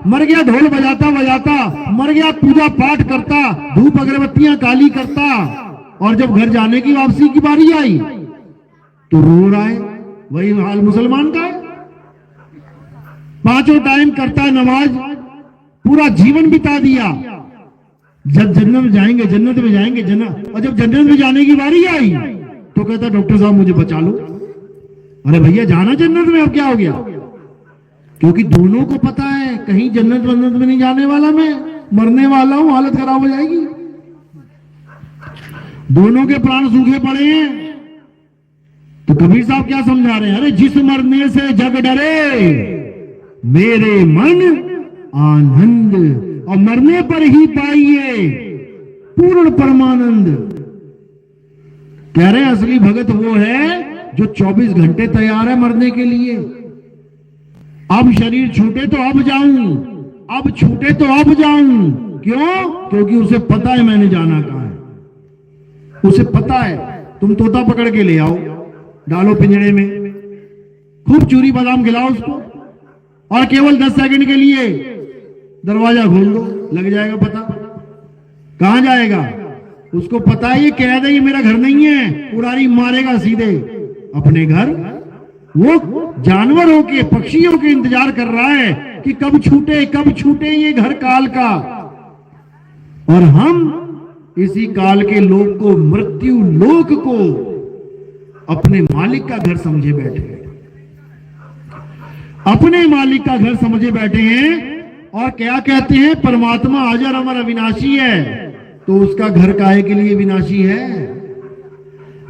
मर गया ढोल बजाता बजाता, मर गया पूजा पाठ करता, धूप अगरबत्तियां काली करता, और जब घर जाने की वापसी की बारी आई तो रो रहा है। वही हाल मुसलमान का है। पांचों टाइम करता नमाज, पूरा जीवन बिता दिया, जब जन्नत में जाएंगे, जन्नत में जाएंगे, जन्नत। और जब जन्नत में जाने की बारी आई तो कहता डॉक्टर साहब मुझे बचा लो। अरे भैया जाना जन्नत में, अब क्या हो गया? क्योंकि दोनों को पता है कहीं जन्नत वन्नत में नहीं जाने वाला, मैं मरने वाला हूं, हालत खराब हो जाएगी। दोनों के प्राण सूखे पड़े हैं। तो कबीर साहब क्या समझा रहे हैं? अरे जिस मरने से जग डरे, मेरे मन आनंद, और मरने पर ही पाइए पूर्ण परमानंद। कह रहे हैं असली भगत वो है जो 24 घंटे तैयार है मरने के लिए। अब शरीर छूटे तो अब जाऊं, अब छूटे तो अब जाऊं। क्यों? क्योंकि उसे पता है मैंने जाना कहां है। उसे पता है। तुम तोता पकड़ के ले आओ, डालो पिंजरे में, खूब चूरी बादाम खिलाओ उसको, और केवल 10 सेकंड के लिए दरवाजा खोल दो, लग जाएगा पता कहां जाएगा। उसको पता है ये कैद है, ये मेरा घर नहीं है, उड़ारी मारेगा सीधे अपने घर। वो जानवर होके, पक्षियों के इंतजार कर रहा है कि कब छूटे, कब छूटे ये घर काल का। और हम इसी काल के लोक को, मृत्यु लोक को अपने मालिक का घर समझे बैठे हैं, अपने मालिक का घर समझे बैठे हैं। और क्या कहते हैं? परमात्मा अजर अमर अविनाशी है, तो उसका घर काहे के लिए विनाशी है?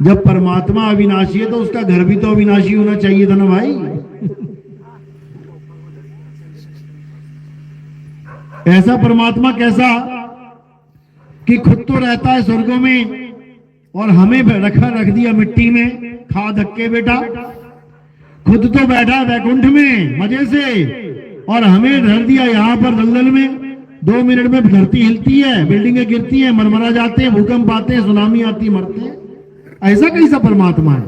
जब परमात्मा अविनाशी है तो उसका घर भी तो अविनाशी होना चाहिए था ना भाई। ऐसा परमात्मा कैसा कि खुद तो रहता है स्वर्गों में और हमें रख दिया मिट्टी में, खा धक्के बेटा। खुद तो बैठा वैकुंठ में मजे से और हमें धर दिया यहाँ पर दलदल में। 2 मिनट में धरती हिलती है, बिल्डिंगें गिरती हैं, मरमरा जाते हैं, भूकंप आते हैं, सुनामी आती, मरते हैं। ऐसा कैसा परमात्मा है?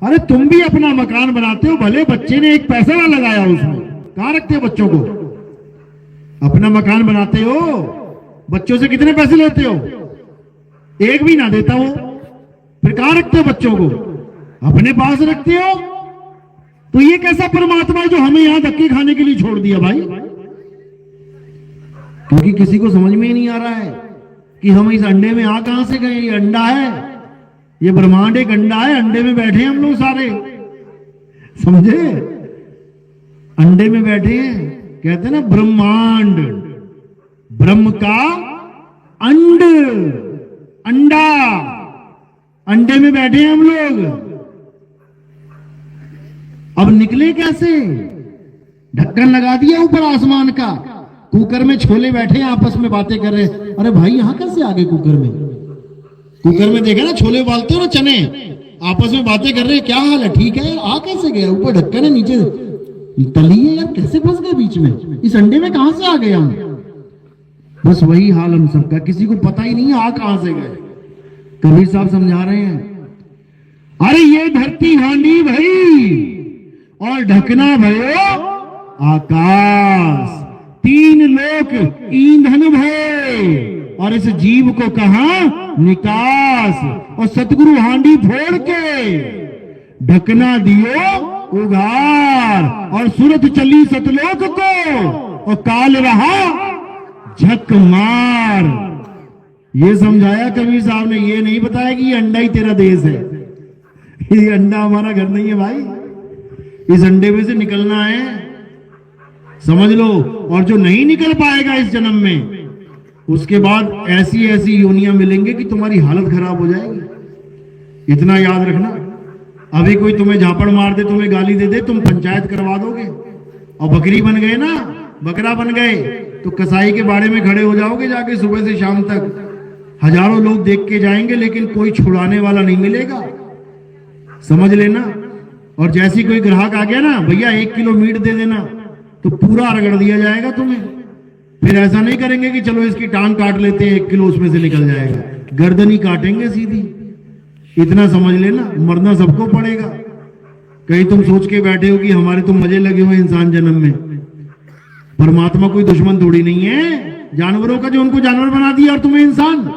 अरे तुम भी अपना मकान बनाते हो, भले बच्चे ने एक पैसा ना लगाया उसमें, कहां रखते हो बच्चों को? अपना मकान बनाते हो, बच्चों से कितने पैसे लेते हो? एक भी ना देता हो, फिर कहां रखते हो बच्चों को? अपने पास रखते हो। तो ये कैसा परमात्मा है जो हमें यहां धक्के खाने के लिए छोड़ दिया भाई? क्योंकि किसी को समझ में ही नहीं आ रहा है कि हम इस अंडे में आ कहां से गए। ये अंडा है, ये ब्रह्मांड एक अंडा है, अंडे में बैठे हैं हम लोग सारे, समझे? अंडे में बैठे हैं, कहते हैं ना ब्रह्मांड, ब्रह्म का अंड, अंडा, अंडे में बैठे हैं हम लोग। अब निकले कैसे? ढक्कन लगा दिया ऊपर आसमान का, कुकर में छोले बैठे हैं आपस में बातें कर रहे हैं। अरे भाई यहां कैसे आ गए कुकर में? कुकर में देखे ना छोले उबालते हो ना, चने, आपस में बातें कर रहे हैं, क्या हाल है, ठीक है, आ कैसे गया? ऊपर ढक्कन है, नीचे तली है यार, कैसे फंस गए बीच में? इस अंडे में कहां से आ गए हम? बस वही हाल हम सबका, किसी को पता ही नहीं आ कहां से गए। कबीर साहब समझा रहे हैं, अरे ये धरती हांडी भई और ढकना भयो आकाश, 3 लोक ईंधन भय और इस जीव को कहा निकास। और सतगुरु हांडी फोड़ के ढकना दियो उगार और सूरत चली सतलोक को और काल रहा झक मार। ये समझाया कबीर साहब ने, ये नहीं बताया कि ये अंडा ही तेरा देश है। ये अंडा हमारा घर नहीं है भाई, इस अंडे में से निकलना है, समझ लो। और जो नहीं निकल पाएगा इस जन्म में, उसके बाद ऐसी ऐसी योनियां मिलेंगे कि तुम्हारी हालत खराब हो जाएगी। इतना याद रखना, अभी कोई तुम्हें झापड़ मार दे, तुम्हें गाली दे दे, तुम पंचायत करवा दोगे और बकरी बन गए ना, बकरा बन गए, तो कसाई के बाड़े में खड़े हो जाओगे जाके सुबह से शाम तक। हजारों लोग देख के जाएंगे लेकिन कोई छुड़ाने वाला नहीं मिलेगा, समझ लेना। और जैसी कोई ग्राहक आ गया ना, भैया 1 किलो मीट दे देना, तो पूरा रगड़ दिया जाएगा तुम्हें। फिर ऐसा नहीं करेंगे कि चलो इसकी टांग काट लेते हैं, 1 किलो उसमें से निकल जाएगा, गर्दन ही काटेंगे सीधी। इतना समझ लेना, मरना सबको पड़ेगा। कहीं तुम सोच के बैठे हो कि हमारे तो मजे लगे हुए इंसान जन्म में। परमात्मा कोई दुश्मन थोड़ी नहीं है जानवरों का, जो उनको जानवर बना दिया और तुम्हें इंसान।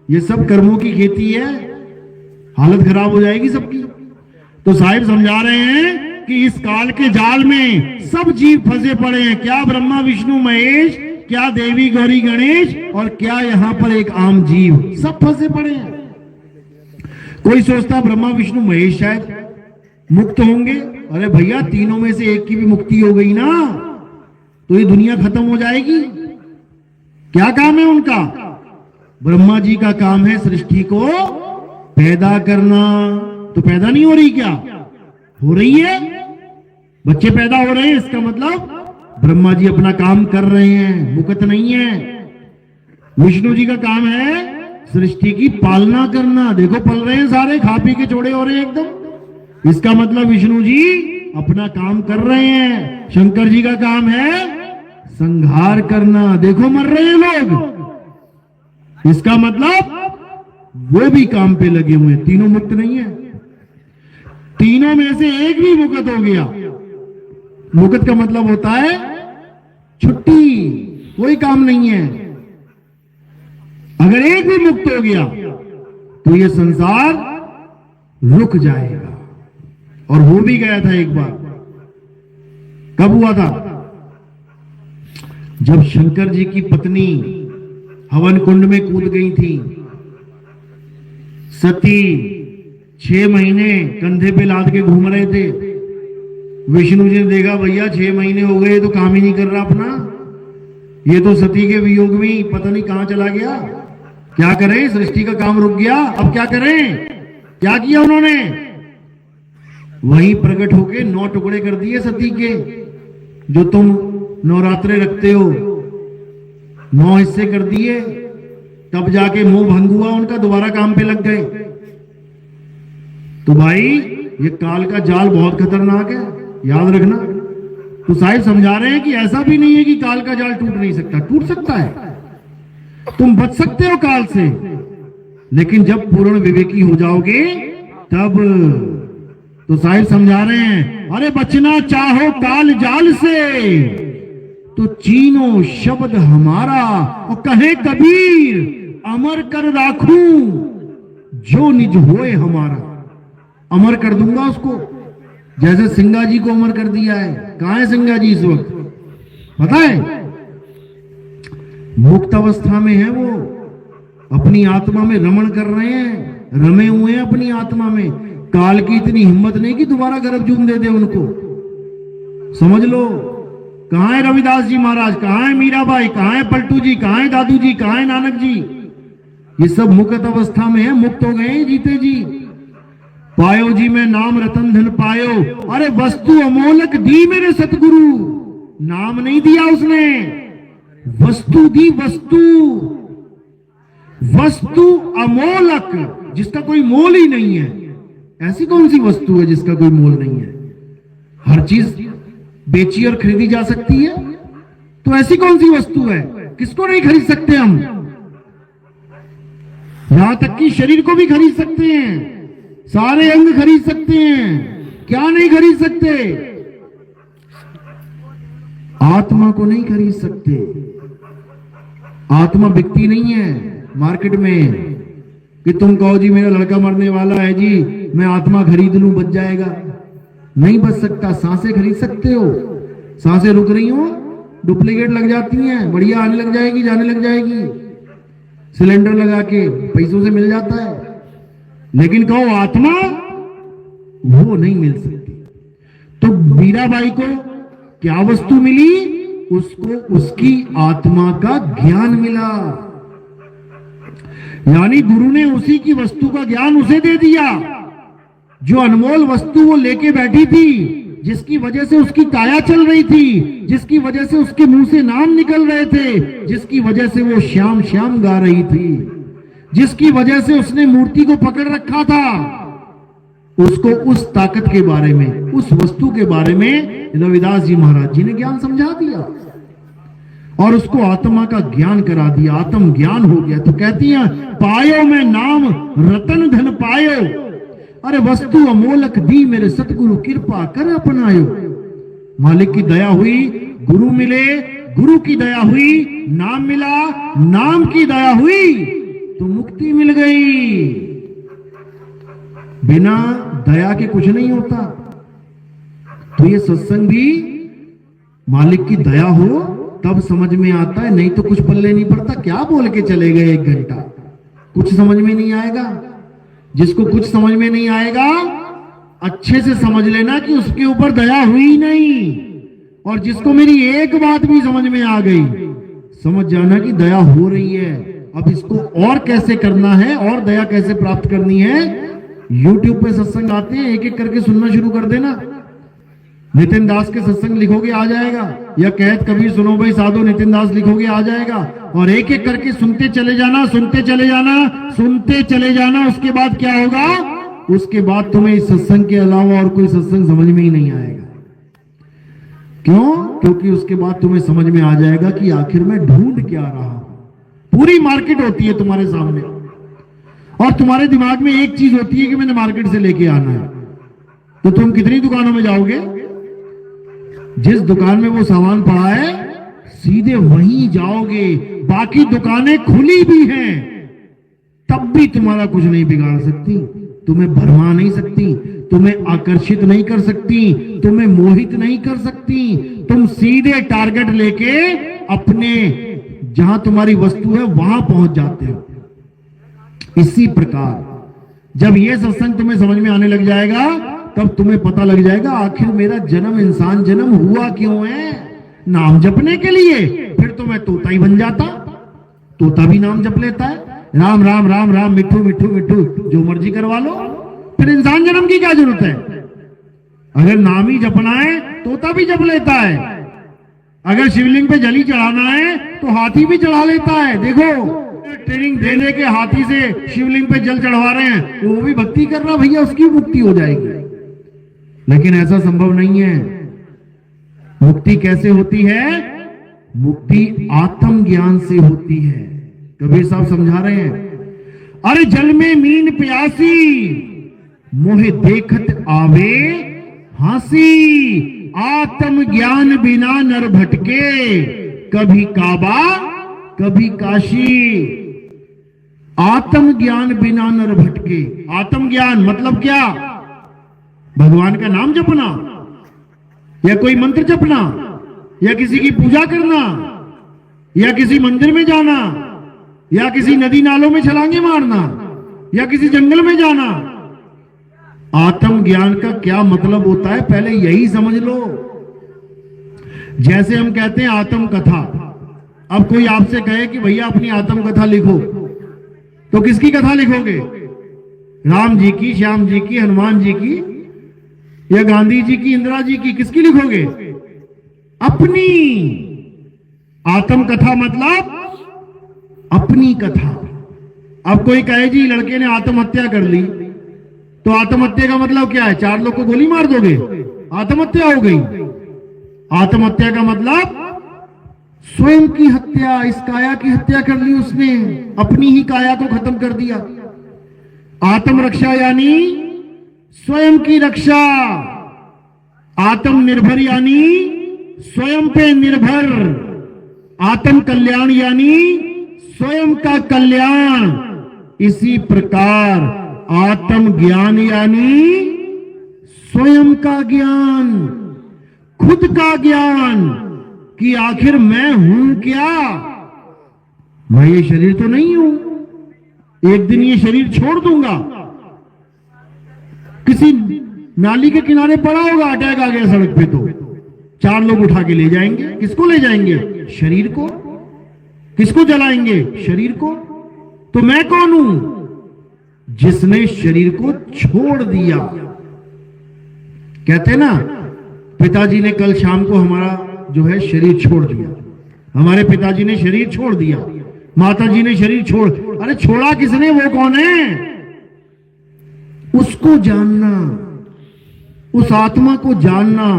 ये सब कर्मों की खेती है, हालत खराब हो जाएगी सबकी। तो साहिब समझा रहे हैं कि इस काल के जाल में सब जीव फंसे पड़े हैं। क्या ब्रह्मा विष्णु महेश, क्या देवी गौरी गणेश, और क्या यहां पर एक आम जीव, सब फंसे पड़े हैं। कोई सोचता ब्रह्मा विष्णु महेश शायद मुक्त होंगे। अरे भैया, तीनों में से एक की भी मुक्ति हो गई ना, तो ये दुनिया खत्म हो जाएगी। क्या काम है उनका? ब्रह्मा जी का काम है सृष्टि को पैदा करना। तो पैदा नहीं हो रही क्या? हो रही है, बच्चे पैदा हो रहे हैं, इसका मतलब ब्रह्मा जी अपना काम कर रहे हैं, मुकत नहीं है। विष्णु जी का काम है सृष्टि की पालना करना। देखो पल रहे हैं सारे, खा पी के चौड़े हो रहे हैं एकदम, इसका मतलब विष्णु जी अपना काम कर रहे हैं। शंकर जी का काम है संहार करना, देखो मर रहे हैं लोग, इसका मतलब वो भी काम पे लगे हुए हैं। तीनों मुक्त नहीं है, तीनों में से एक भी मुक्त हो गया। मुक्त का मतलब होता है छुट्टी, कोई काम नहीं है। अगर एक भी मुक्त हो गया तो ये संसार रुक जाएगा। और हो भी गया था एक बार। कब हुआ था? जब शंकर जी की पत्नी हवन कुंड में कूद गई थी। सती 6 महीने कंधे पे लाद के घूम रहे थे। विष्णु जी ने देखा भैया 6 महीने हो गए तो काम ही नहीं कर रहा अपना, ये तो सती के वियोग में ही पता नहीं कहां चला गया। क्या करें, सृष्टि का काम रुक गया, अब क्या करें? क्या किया उन्होंने? वहीं प्रकट होके 9 टुकड़े कर दिए सती के, जो तुम नवरात्रे रखते हो, 9 हिस्से कर दिए। तब जाके मोह भंग हुआ उनका, दोबारा काम पे लग गए। तो भाई ये काल का जाल बहुत खतरनाक है, याद रखना। तो साहिब समझा रहे हैं कि ऐसा भी नहीं है कि काल का जाल टूट नहीं सकता, टूट सकता है, तुम बच सकते हो काल से, लेकिन जब पूर्ण विवेकी हो जाओगे तब। तो साहिब समझा रहे हैं, अरे बचना चाहो काल जाल से तो चीनो शब्द हमारा, और कहे कबीर अमर कर राखूं जो निज होए हमारा। अमर कर दूंगा उसको, जैसे सिंगा जी को अमर कर दिया है। कहां है सिंगा जी इस वक्त पता है? मुक्त अवस्था में है वो, अपनी आत्मा में रमण कर रहे हैं, रमे हुए हैं अपनी आत्मा में। काल की इतनी हिम्मत नहीं कि दोबारा गर्भजून दे दे उनको, समझ लो। कहां है रविदास जी महाराज, कहां है मीराबाई, कहां है पलटू जी, कहां है दादू जी, कहां है नानक जी? ये सब मुक्त अवस्था में है, मुक्त हो गए जीते जी। पायो जी मैं नाम रतन धन पायो, अरे वस्तु अमोलक दी मेरे सतगुरु। नाम नहीं दिया उसने, वस्तु दी, वस्तु, वस्तु अमोलक, जिसका कोई मोल ही नहीं है। ऐसी कौन सी वस्तु है जिसका कोई मोल नहीं है? हर चीज बेची और खरीदी जा सकती है, तो ऐसी कौन सी वस्तु है? किसको नहीं खरीद सकते हम? यहां तक कि शरीर को भी खरीद सकते हैं, सारे अंग खरीद सकते हैं, क्या नहीं खरीद सकते? आत्मा को नहीं खरीद सकते। आत्मा बिकती नहीं है मार्केट में कि तुम कहो जी मेरा लड़का मरने वाला है जी, मैं आत्मा खरीद लूं बच जाएगा। नहीं बच सकता। सांसें खरीद सकते हो, सांसें रुक रही हो, डुप्लीकेट लग जाती हैं, बढ़िया आने लग जाएगी, जाने लग जाएगी, सिलेंडर लगा के पैसों से मिल जाता है। लेकिन कहो आत्मा, वो नहीं मिल सकती। तो मीराबाई को क्या वस्तु मिली? उसको उसकी आत्मा का ज्ञान मिला, यानी गुरु ने उसी की वस्तु का ज्ञान उसे दे दिया। जो अनमोल वस्तु वो लेके बैठी थी, जिसकी वजह से उसकी काया चल रही थी, जिसकी वजह से उसके मुंह से नाम निकल रहे थे, जिसकी वजह से वो श्याम श्याम गा रही थी, जिसकी वजह से उसने मूर्ति को पकड़ रखा था, उसको उस ताकत के बारे में, उस वस्तु के बारे में रविदास जी महाराज जी ने ज्ञान समझा दिया और उसको आत्मा का ज्ञान करा दिया, आत्म ज्ञान हो गया। तो कहती हैं पायो मैं नाम रतन धन पायो, अरे वस्तु अमोलक दी मेरे सतगुरु कृपा कर अपनायो। मालिक की दया हुई, गुरु मिले, गुरु की दया हुई, नाम मिला, नाम की दया हुई तो मुक्ति मिल गई। बिना दया के कुछ नहीं होता। तो ये सत्संग भी मालिक की दया हो तब समझ में आता है, नहीं तो कुछ पल्ले नहीं पड़ता। क्या बोल के चले गए 1 घंटा, कुछ समझ में नहीं आएगा। जिसको कुछ समझ में नहीं आएगा अच्छे से समझ लेना कि उसके ऊपर दया हुई नहीं, और जिसको मेरी एक बात भी समझ में आ गई समझ जाना कि दया हो रही है। अब इसको और कैसे करना है और दया कैसे प्राप्त करनी है, YouTube पे सत्संग आते हैं, एक एक करके सुनना शुरू कर देना। नितिन दास के सत्संग लिखोगे आ जाएगा, या कहत कबीर सुनो भाई साधो नितिन दास लिखोगे आ जाएगा, और एक एक करके सुनते चले जाना, सुनते चले जाना, सुनते चले जाना। उसके बाद क्या होगा? उसके बाद तुम्हें इस सत्संग के अलावा और कोई सत्संग समझ में ही नहीं आएगा। क्यों? क्योंकि उसके बाद तुम्हें समझ में आ जाएगा कि आखिर मैं ढूंढ क्या रहा हूं। पूरी मार्केट होती है तुम्हारे सामने, और तुम्हारे दिमाग में एक चीज होती है कि मैंने मार्केट से लेके आना है। तो तुम कितनी दुकानों में जाओगे? जिस दुकान में वो सामान पड़ा है सीधे वहीं जाओगे। बाकी दुकानें खुली भी हैं तब भी तुम्हारा कुछ नहीं बिगाड़ सकती, तुम्हें भरमा नहीं सकती, तुम्हें आकर्षित नहीं कर सकती, तुम्हें मोहित नहीं कर सकती। तुम सीधे टारगेट लेके अपने जहां तुम्हारी वस्तु है वहां पहुंच जाते हो। इसी प्रकार जब ये सत्संग तुम्हें समझ में आने लग जाएगा तब तुम्हें पता लग जाएगा आखिर मेरा जन्म, इंसान जन्म हुआ क्यों है? नाम जपने के लिए। फिर तो मैं तोता ही बन जाता। तोता भी नाम जप लेता है, राम राम राम राम, मिठू मिठू मिठू, जो मर्जी करवा लो। फिर इंसान जन्म की क्या जरूरत है? अगर नाम ही जपना है तोता भी जप लेता है। अगर शिवलिंग पे जली चढ़ाना है तो हाथी भी चढ़ा लेता है। देखो ट्रेनिंग देने के हाथी से शिवलिंग पे जल चढ़वा रहे हैं, तो वो भी भक्ति कर रहा भैया, उसकी मुक्ति हो जाएगी। लेकिन ऐसा संभव नहीं है। मुक्ति कैसे होती है? मुक्ति आत्म ज्ञान से होती है। कबीर साहब समझा रहे हैं, अरे जल में मीन प्यासी, मोहे देखत आवे हासी, आत्म ज्ञान बिना नर भटके, कभी काबा कभी काशी। आत्म ज्ञान बिना नर भटके। आत्म ज्ञान मतलब क्या? भगवान का नाम जपना, या कोई मंत्र जपना, या किसी की पूजा करना, या किसी मंदिर में जाना, या किसी नदी नालों में छलांगे मारना, या किसी जंगल में जाना। आत्म ज्ञान का क्या मतलब होता है, पहले यही समझ लो। जैसे हम कहते हैं आत्म कथा, अब कोई आपसे कहे कि भैया अपनी आत्म कथा लिखो, तो किसकी कथा लिखोगे? राम जी की, श्याम जी की, हनुमान जी की, या गांधी जी की, इंदिरा जी की? किसकी लिखोगे? अपनी। आत्म कथा मतलब अपनी कथा। अब कोई कहे जी लड़के ने आत्महत्या कर ली, तो आत्महत्या का मतलब क्या है? 4 लोग को गोली मार दोगे, आत्महत्या हो गई। आत्महत्या का मतलब स्वयं की हत्या, इस काया की हत्या कर ली उसने, अपनी ही काया को खत्म कर दिया। आत्मरक्षा यानी स्वयं की रक्षा, आत्मनिर्भर यानी स्वयं पे निर्भर, आत्म कल्याण यानी स्वयं का कल्याण। इसी प्रकार आत्म ज्ञान यानी स्वयं का ज्ञान, खुद का ज्ञान कि आखिर मैं हूं क्या। मैं ये शरीर तो नहीं हूं, एक दिन ये शरीर छोड़ दूंगा। किसी नाली के किनारे पड़ा होगा, अटैक आ गया सड़क पे, तो 4 लोग उठा के ले जाएंगे। किसको ले जाएंगे? शरीर को। किसको जलाएंगे? शरीर को। तो मैं कौन हूं? जिसने शरीर को छोड़ दिया। कहते हैं ना, पिताजी ने कल शाम को हमारा जो है शरीर छोड़ दिया, हमारे पिताजी ने शरीर छोड़ दिया, माताजी ने शरीर छोड़। अरे छोड़ा किसने? वो कौन है? उसको जानना, उस आत्मा को जानना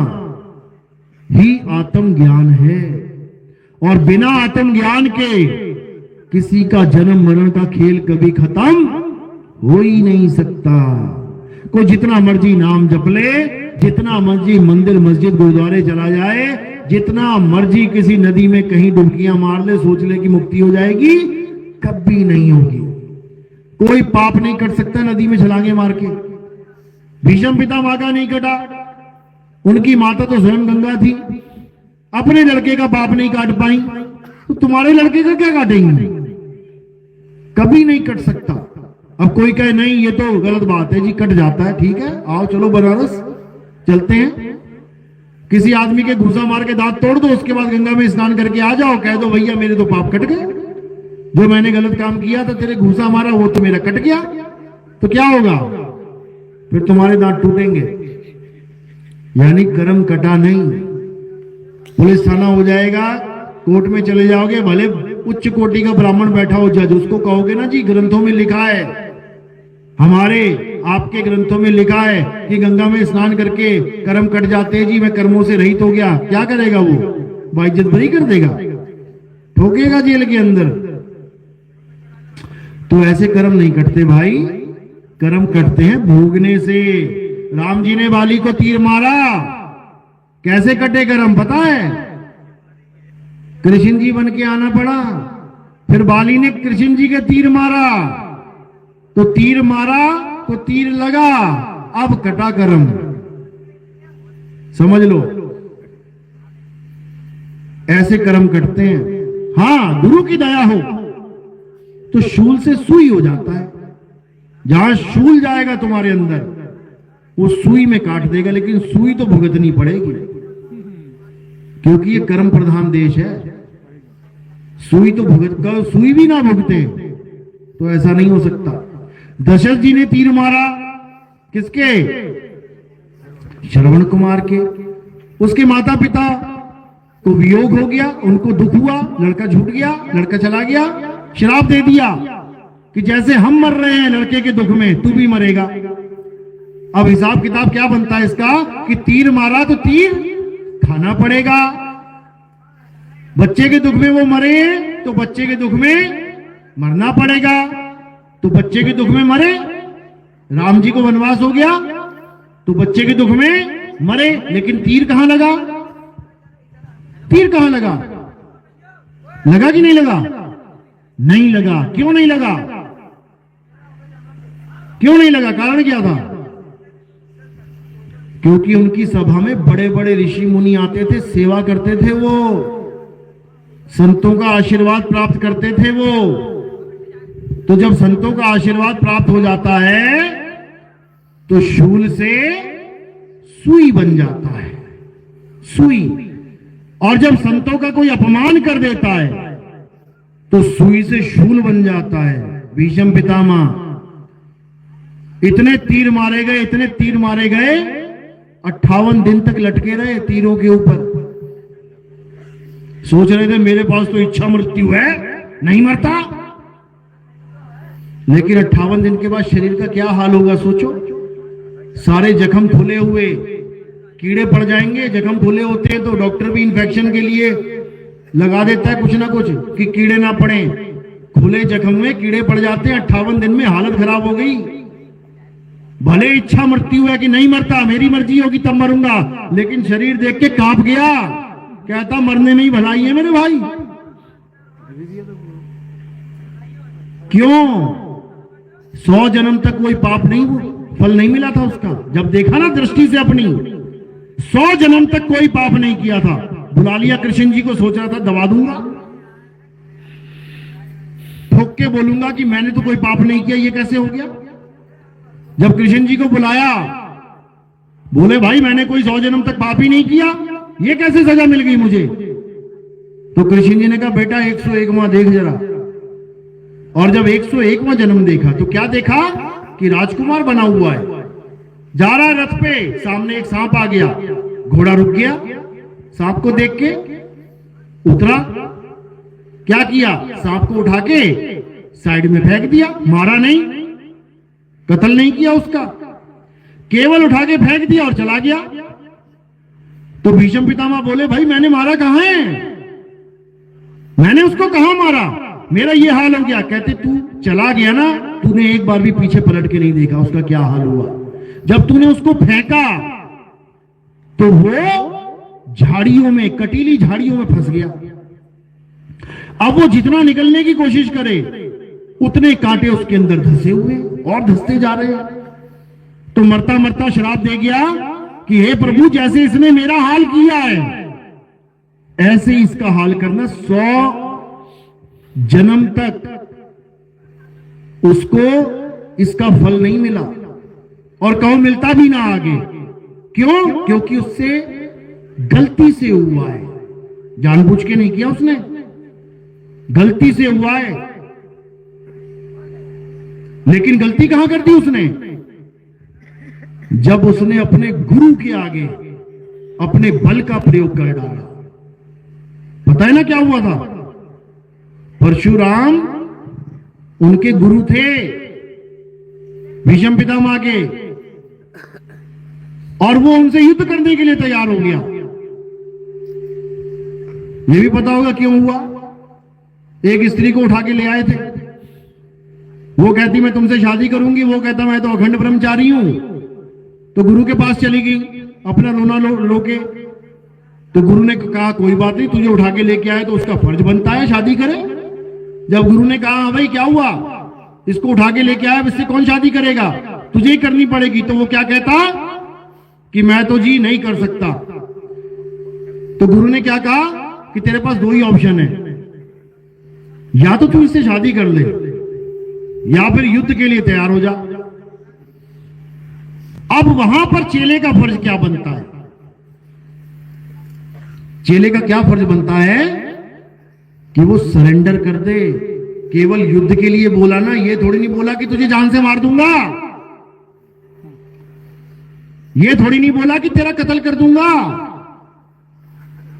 ही आत्म ज्ञान है। और बिना आत्म ज्ञान के किसी का जन्म मरण का खेल कभी खत्म हो ही नहीं सकता। कोई जितना मर्जी नाम जप ले, जितना मर्जी मंदिर मस्जिद गुरुद्वारे चला जाए, जितना मर्जी किसी नदी में कहीं डुबकियां मार ले, सोच ले कि मुक्ति हो जाएगी, कभी नहीं होगी। कोई पाप नहीं कट सकता नदी में छलांगे मार के। भीष्म पितामह का नहीं कटा, उनकी माता तो स्वयं गंगा थी, अपने लड़के का पाप नहीं काट पाई, तो तुम्हारे लड़के का क्या काटेंगे? कभी नहीं कट सकता। अब कोई कहे नहीं ये तो गलत बात है जी, कट जाता है, ठीक है, आओ चलो बनारस चलते हैं, किसी आदमी के घूसा मार के दांत तोड़ दो, उसके बाद गंगा में स्नान करके आ जाओ, कह दो भैया मेरे तो पाप कट गए, जो मैंने गलत काम किया था, तेरे घूसा मारा वो तो मेरा कट गया, तो क्या होगा? फिर तुम्हारे दांत टूटेंगे। यानी कर्म कटा नहीं। पुलिस थाना हो जाएगा, कोर्ट में चले जाओगे, भले उच्च कोटि का ब्राह्मण बैठा हो जज, उसको कहोगे ना जी ग्रंथों में लिखा है, हमारे आपके ग्रंथों में लिखा है कि गंगा में स्नान करके कर्म कट जाते हैं जी, मैं कर्मों से रहित हो गया, क्या करेगा वो? बाइज्जत बरी कर देगा, ठोकेगा जेल के अंदर। तो ऐसे कर्म नहीं कटते भाई, कर्म कटते हैं भोगने से। राम जी ने बाली को तीर मारा, कैसे कटे कर्म पता है? कृष्ण जी बन के आना पड़ा, फिर बाली ने कृष्ण जी के तीर मारा, तो तीर मारा तो तीर लगा, अब कटा कर्म। समझ लो, ऐसे कर्म कटते हैं। हां, गुरु की दया हो तो शूल से सुई हो जाता है। जहां शूल जाएगा तुम्हारे अंदर, वो सुई में काट देगा, लेकिन सुई तो भुगतनी पड़ेगी, क्योंकि ये कर्म प्रधान देश है। सुई तो सुई भी ना भुगते तो ऐसा नहीं हो सकता। दशरथ जी ने तीर मारा किसके? श्रवण कुमार के। उसके माता पिता को वियोग हो गया, उनको दुख हुआ, लड़का छूट गया, लड़का चला गया, श्राप दे दिया कि जैसे हम मर रहे हैं लड़के के दुख में, तू भी मरेगा। अब हिसाब किताब क्या बनता है इसका कि तीर मारा तो तीर खाना पड़ेगा। बच्चे के दुख में वो मरे तो बच्चे के दुख में मरना पड़ेगा। तो बच्चे के दुख में मरे, राम जी को वनवास हो गया तो बच्चे के दुख में मरे, लेकिन तीर कहां लगा? तीर कहां लगा? लगा कि नहीं लगा? नहीं लगा। क्यों नहीं लगा? क्यों नहीं लगा? कारण क्या था? क्योंकि उनकी सभा में बड़े बड़े ऋषि मुनि आते थे, सेवा करते थे, वो संतों का आशीर्वाद प्राप्त करते थे वो। तो जब संतों का आशीर्वाद प्राप्त हो जाता है तो शूल से सुई बन जाता है, सुई। और जब संतों का कोई अपमान कर देता है तो सुई से शूल बन जाता है। भीष्म पितामह इतने तीर मारे गए, इतने तीर मारे गए, 58 दिन तक लटके रहे तीरों के ऊपर। सोच रहे थे मेरे पास तो इच्छा मृत्यु है, नहीं मरता। लेकिन 58 दिन के बाद शरीर का क्या हाल होगा सोचो। सारे जख्म खुले हुए, कीड़े पड़ जाएंगे। जख्म खुले होते हैं तो डॉक्टर भी इन्फेक्शन के लिए लगा देता है कुछ ना कुछ कि कीड़े ना पड़े। खुले जख्म में कीड़े पड़ जाते हैं। 58 दिन में हालत खराब हो गई। भले इच्छा मृत्यु है कि नहीं मरता, मेरी मर्जी होगी तब मरूंगा, लेकिन शरीर देख के कांप गया। कहता मरने में ही भलाई है मेरे भाई। क्यों? 100 जन्म तक कोई पाप नहीं, फल नहीं मिला था उसका। जब देखा ना दृष्टि से अपनी, 100 जन्म तक कोई पाप नहीं किया था। बुला लिया कृष्ण जी को, सोच रहा था दबा दूंगा, ठोक के बोलूंगा कि मैंने तो कोई पाप नहीं किया। ये कैसे हो गया? जब कृष्ण जी को बुलाया, बोले भाई मैंने कोई 100 जन्म तक पाप ही नहीं किया, ये कैसे सजा मिल गई मुझे? तो कृष्ण जी ने कहा बेटा 101वां देख जरा। और जब 101वां जन्म देखा तो क्या देखा कि राजकुमार बना हुआ है, जा रहा है रथ पे, सामने एक सांप आ गया, घोड़ा रुक गया, सांप को देख के उतरा। क्या किया? सांप को उठा के साइड में फेंक दिया। मारा नहीं, कत्ल नहीं किया उसका, केवल उठा के फेंक दिया और चला गया। तो भीष्म पितामह बोले भाई मैंने मारा कहां है? मैंने उसको कहां मारा? मेरा ये हाल हो गया। कहते तू चला गया ना, तूने एक बार भी पीछे पलट के नहीं देखा उसका क्या हाल हुआ। जब तूने उसको फेंका तो वो झाड़ियों में, कटीली झाड़ियों में फंस गया। अब वो जितना निकलने की कोशिश करे उतने कांटे उसके अंदर धंसे हुए और धंसते जा रहे हैं। तो मरता मरता श्राप दे गया कि हे प्रभु जैसे इसने मेरा हाल किया है ऐसे ही इसका हाल करना। 100 जन्म तक उसको इसका फल नहीं मिला और कहो मिलता भी ना आगे। क्यों? क्योंकि उससे गलती से हुआ है, जानबूझ के नहीं किया उसने, गलती से हुआ है। लेकिन गलती कहां कर दी उसने? जब उसने अपने गुरु के आगे अपने बल का प्रयोग कर डाला। पता है ना क्या हुआ था? परशुराम उनके गुरु थे, भीष्म पितामह के, और वो उनसे युद्ध करने के लिए तैयार हो गया। ये भी पता होगा क्यों हुआ। एक स्त्री को उठा के ले आए थे, वो कहती मैं तुमसे शादी करूंगी, वो कहता मैं तो अखंड ब्रह्मचारी हूं। तो गुरु के पास चली गई अपना रोना रो के। तो गुरु ने कहा कोई बात नहीं, तुझे उठा के लेके आए तो उसका फर्ज बनता है शादी करे। जब गुरु ने कहा हाँ भाई क्या हुआ, इसको उठा के लेके आया, इससे कौन शादी करेगा, तुझे ही करनी पड़ेगी। तो वो क्या कहता कि मैं तो जी नहीं कर सकता। तो गुरु ने क्या कहा कि तेरे पास 2 ही ऑप्शन है, या तो तू इससे शादी कर ले या फिर युद्ध के लिए तैयार हो जा। अब वहां पर चेले का फर्ज क्या बनता है? चेले का क्या फर्ज बनता है कि वो सरेंडर कर दे। केवल युद्ध के लिए बोला ना, ये थोड़ी नहीं बोला कि तुझे जान से मार दूंगा, ये थोड़ी नहीं बोला कि तेरा कत्ल कर दूंगा।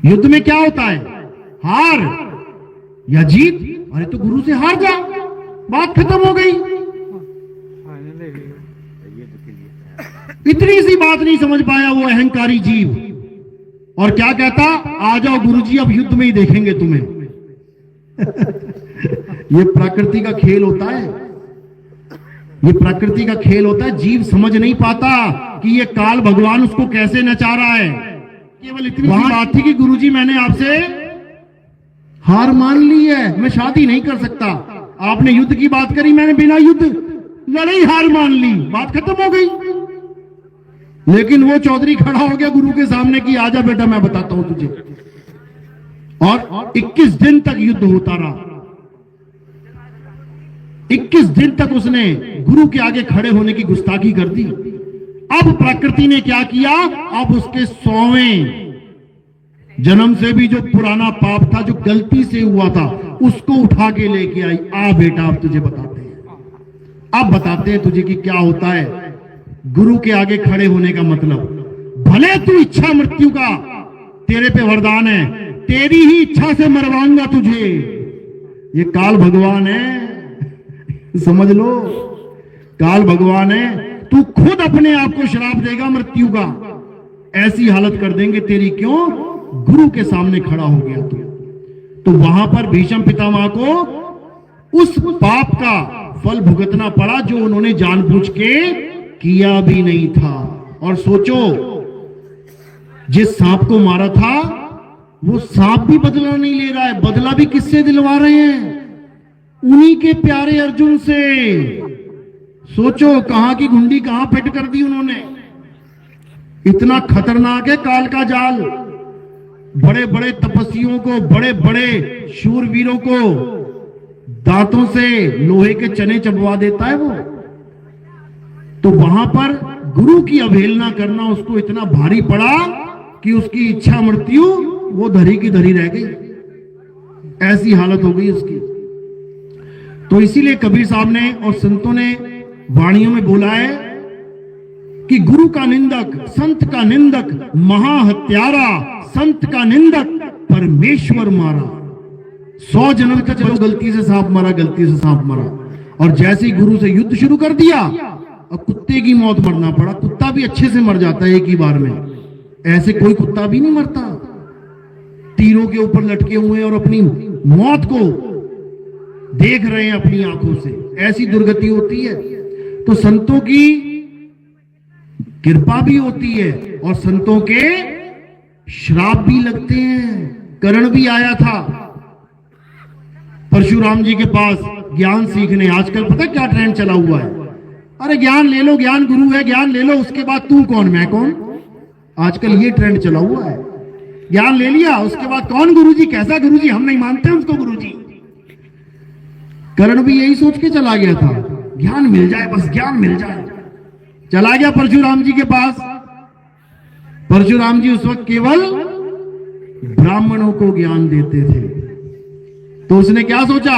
युद्ध में क्या होता है? हार या जीत। अरे तो गुरु से हार जा, बात खत्म हो गई। इतनी सी बात नहीं समझ पाया वो अहंकारी जीव, और क्या कहता, आ जाओ गुरुजी अब युद्ध में ही देखेंगे तुम्हें। ये प्रकृति का खेल होता है, ये प्रकृति का खेल होता है। जीव समझ नहीं पाता कि ये काल भगवान उसको कैसे नचा रहा है। केवल इतनी सी बात थी कि गुरुजी मैंने आपसे हार मान ली है, मैं शादी नहीं कर सकता। आपने युद्ध की बात करी, मैंने बिना युद्ध लड़े ही हार मान ली, बात खत्म हो गई। लेकिन वो चौधरी खड़ा हो गया गुरु के सामने कि आजा बेटा मैं बताता हूं तुझे, और 21 दिन तक युद्ध होता रहा। 21 दिन तक उसने गुरु के आगे खड़े होने की गुस्ताखी कर दी। अब प्रकृति ने क्या किया, अब उसके 100वें जन्म से भी जो पुराना पाप था, जो गलती से हुआ था, उसको उठा के लेके आई। आ बेटा अब तुझे बताते हैं, अब बताते हैं तुझे कि क्या होता है गुरु के आगे खड़े होने का मतलब। भले तू इच्छा मृत्यु का, तेरे पे वरदान है, तेरी ही इच्छा से मरवाऊंगा तुझे। ये काल भगवान है, समझ लो, काल भगवान है। तू खुद अपने आप को श्राप देगा मृत्यु का, ऐसी हालत कर देंगे तेरी। क्यों? गुरु के सामने खड़ा हो गया तो वहां पर भीष्म पितामह को उस पाप का फल भुगतना पड़ा जो उन्होंने जानबूझ के किया भी नहीं था। और सोचो, जिस सांप को मारा था वो सांप भी बदला नहीं ले रहा है, बदला भी किससे दिलवा रहे हैं? उन्हीं के प्यारे अर्जुन से। सोचो कहां की घुंडी कहां फिट कर दी उन्होंने। इतना खतरनाक है काल का जाल। बड़े बड़े तपस्वियों को, बड़े बड़े शूरवीरों को दांतों से लोहे के चने चबवा देता है वो। तो वहां पर गुरु की अवहेलना करना उसको इतना भारी पड़ा कि उसकी इच्छा मृत्यु वो धरी की धरी रह गई, ऐसी हालत हो गई उसकी। तो इसीलिए कबीर साहब ने और संतों ने वाणियों में बोला है कि गुरु का निंदक, संत का निंदक महाहत्यारा, संत का निंदक परमेश्वर मारा। 100 जन्म तक चलो गलती से सांप मरा, गलती से सांप मरा, और जैसे ही गुरु से युद्ध शुरू कर दिया और कुत्ते की मौत मरना पड़ा। कुत्ता भी अच्छे से मर जाता है एक ही बार में, ऐसे कोई कुत्ता भी नहीं मरता। तीरों के ऊपर लटके हुए और अपनी मौत को देख रहे हैं अपनी आंखों से, ऐसी दुर्गति होती है। तो संतों की कृपा भी होती है और संतों के श्राप भी लगते हैं। कर्ण भी आया था परशुराम जी के पास ज्ञान सीखने। आजकल पता क्या ट्रेंड चला हुआ है, अरे ज्ञान ले लो, ज्ञान गुरु है, ज्ञान ले लो, उसके बाद तू कौन मैं कौन। आजकल ये ट्रेंड चला हुआ है। ज्ञान ले लिया उसके बाद कौन गुरुजी, कैसा गुरुजी, हम नहीं मानते उसको गुरुजी। कर्ण भी यही सोच के चला गया था, ज्ञान मिल जाए, बस ज्ञान मिल जाए। चला गया परशुराम जी के पास। परशुराम जी उस वक्त केवल ब्राह्मणों को ज्ञान देते थे। तो उसने क्या सोचा,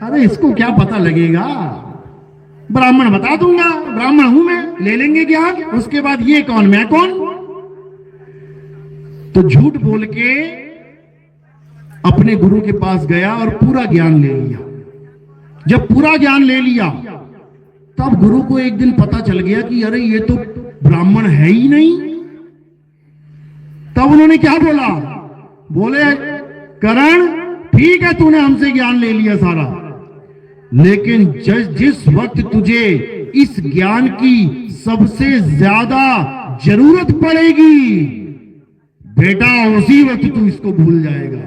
अरे इसको क्या पता लगेगा, ब्राह्मण बता दूंगा, ब्राह्मण हूं मैं, ले लेंगे ज्ञान, उसके बाद ये कौन मैं कौन। तो झूठ बोल के अपने गुरु के पास गया और पूरा ज्ञान ले लिया। जब पूरा ज्ञान ले लिया तब गुरु को एक दिन पता चल गया कि अरे ये तो ब्राह्मण है ही नहीं। तब उन्होंने क्या बोला, बोले कर्ण ठीक है तूने हमसे ज्ञान ले लिया सारा, लेकिन जिस वक्त तुझे इस ज्ञान की सबसे ज्यादा जरूरत पड़ेगी बेटा, उसी वक्त तू इसको भूल जाएगा।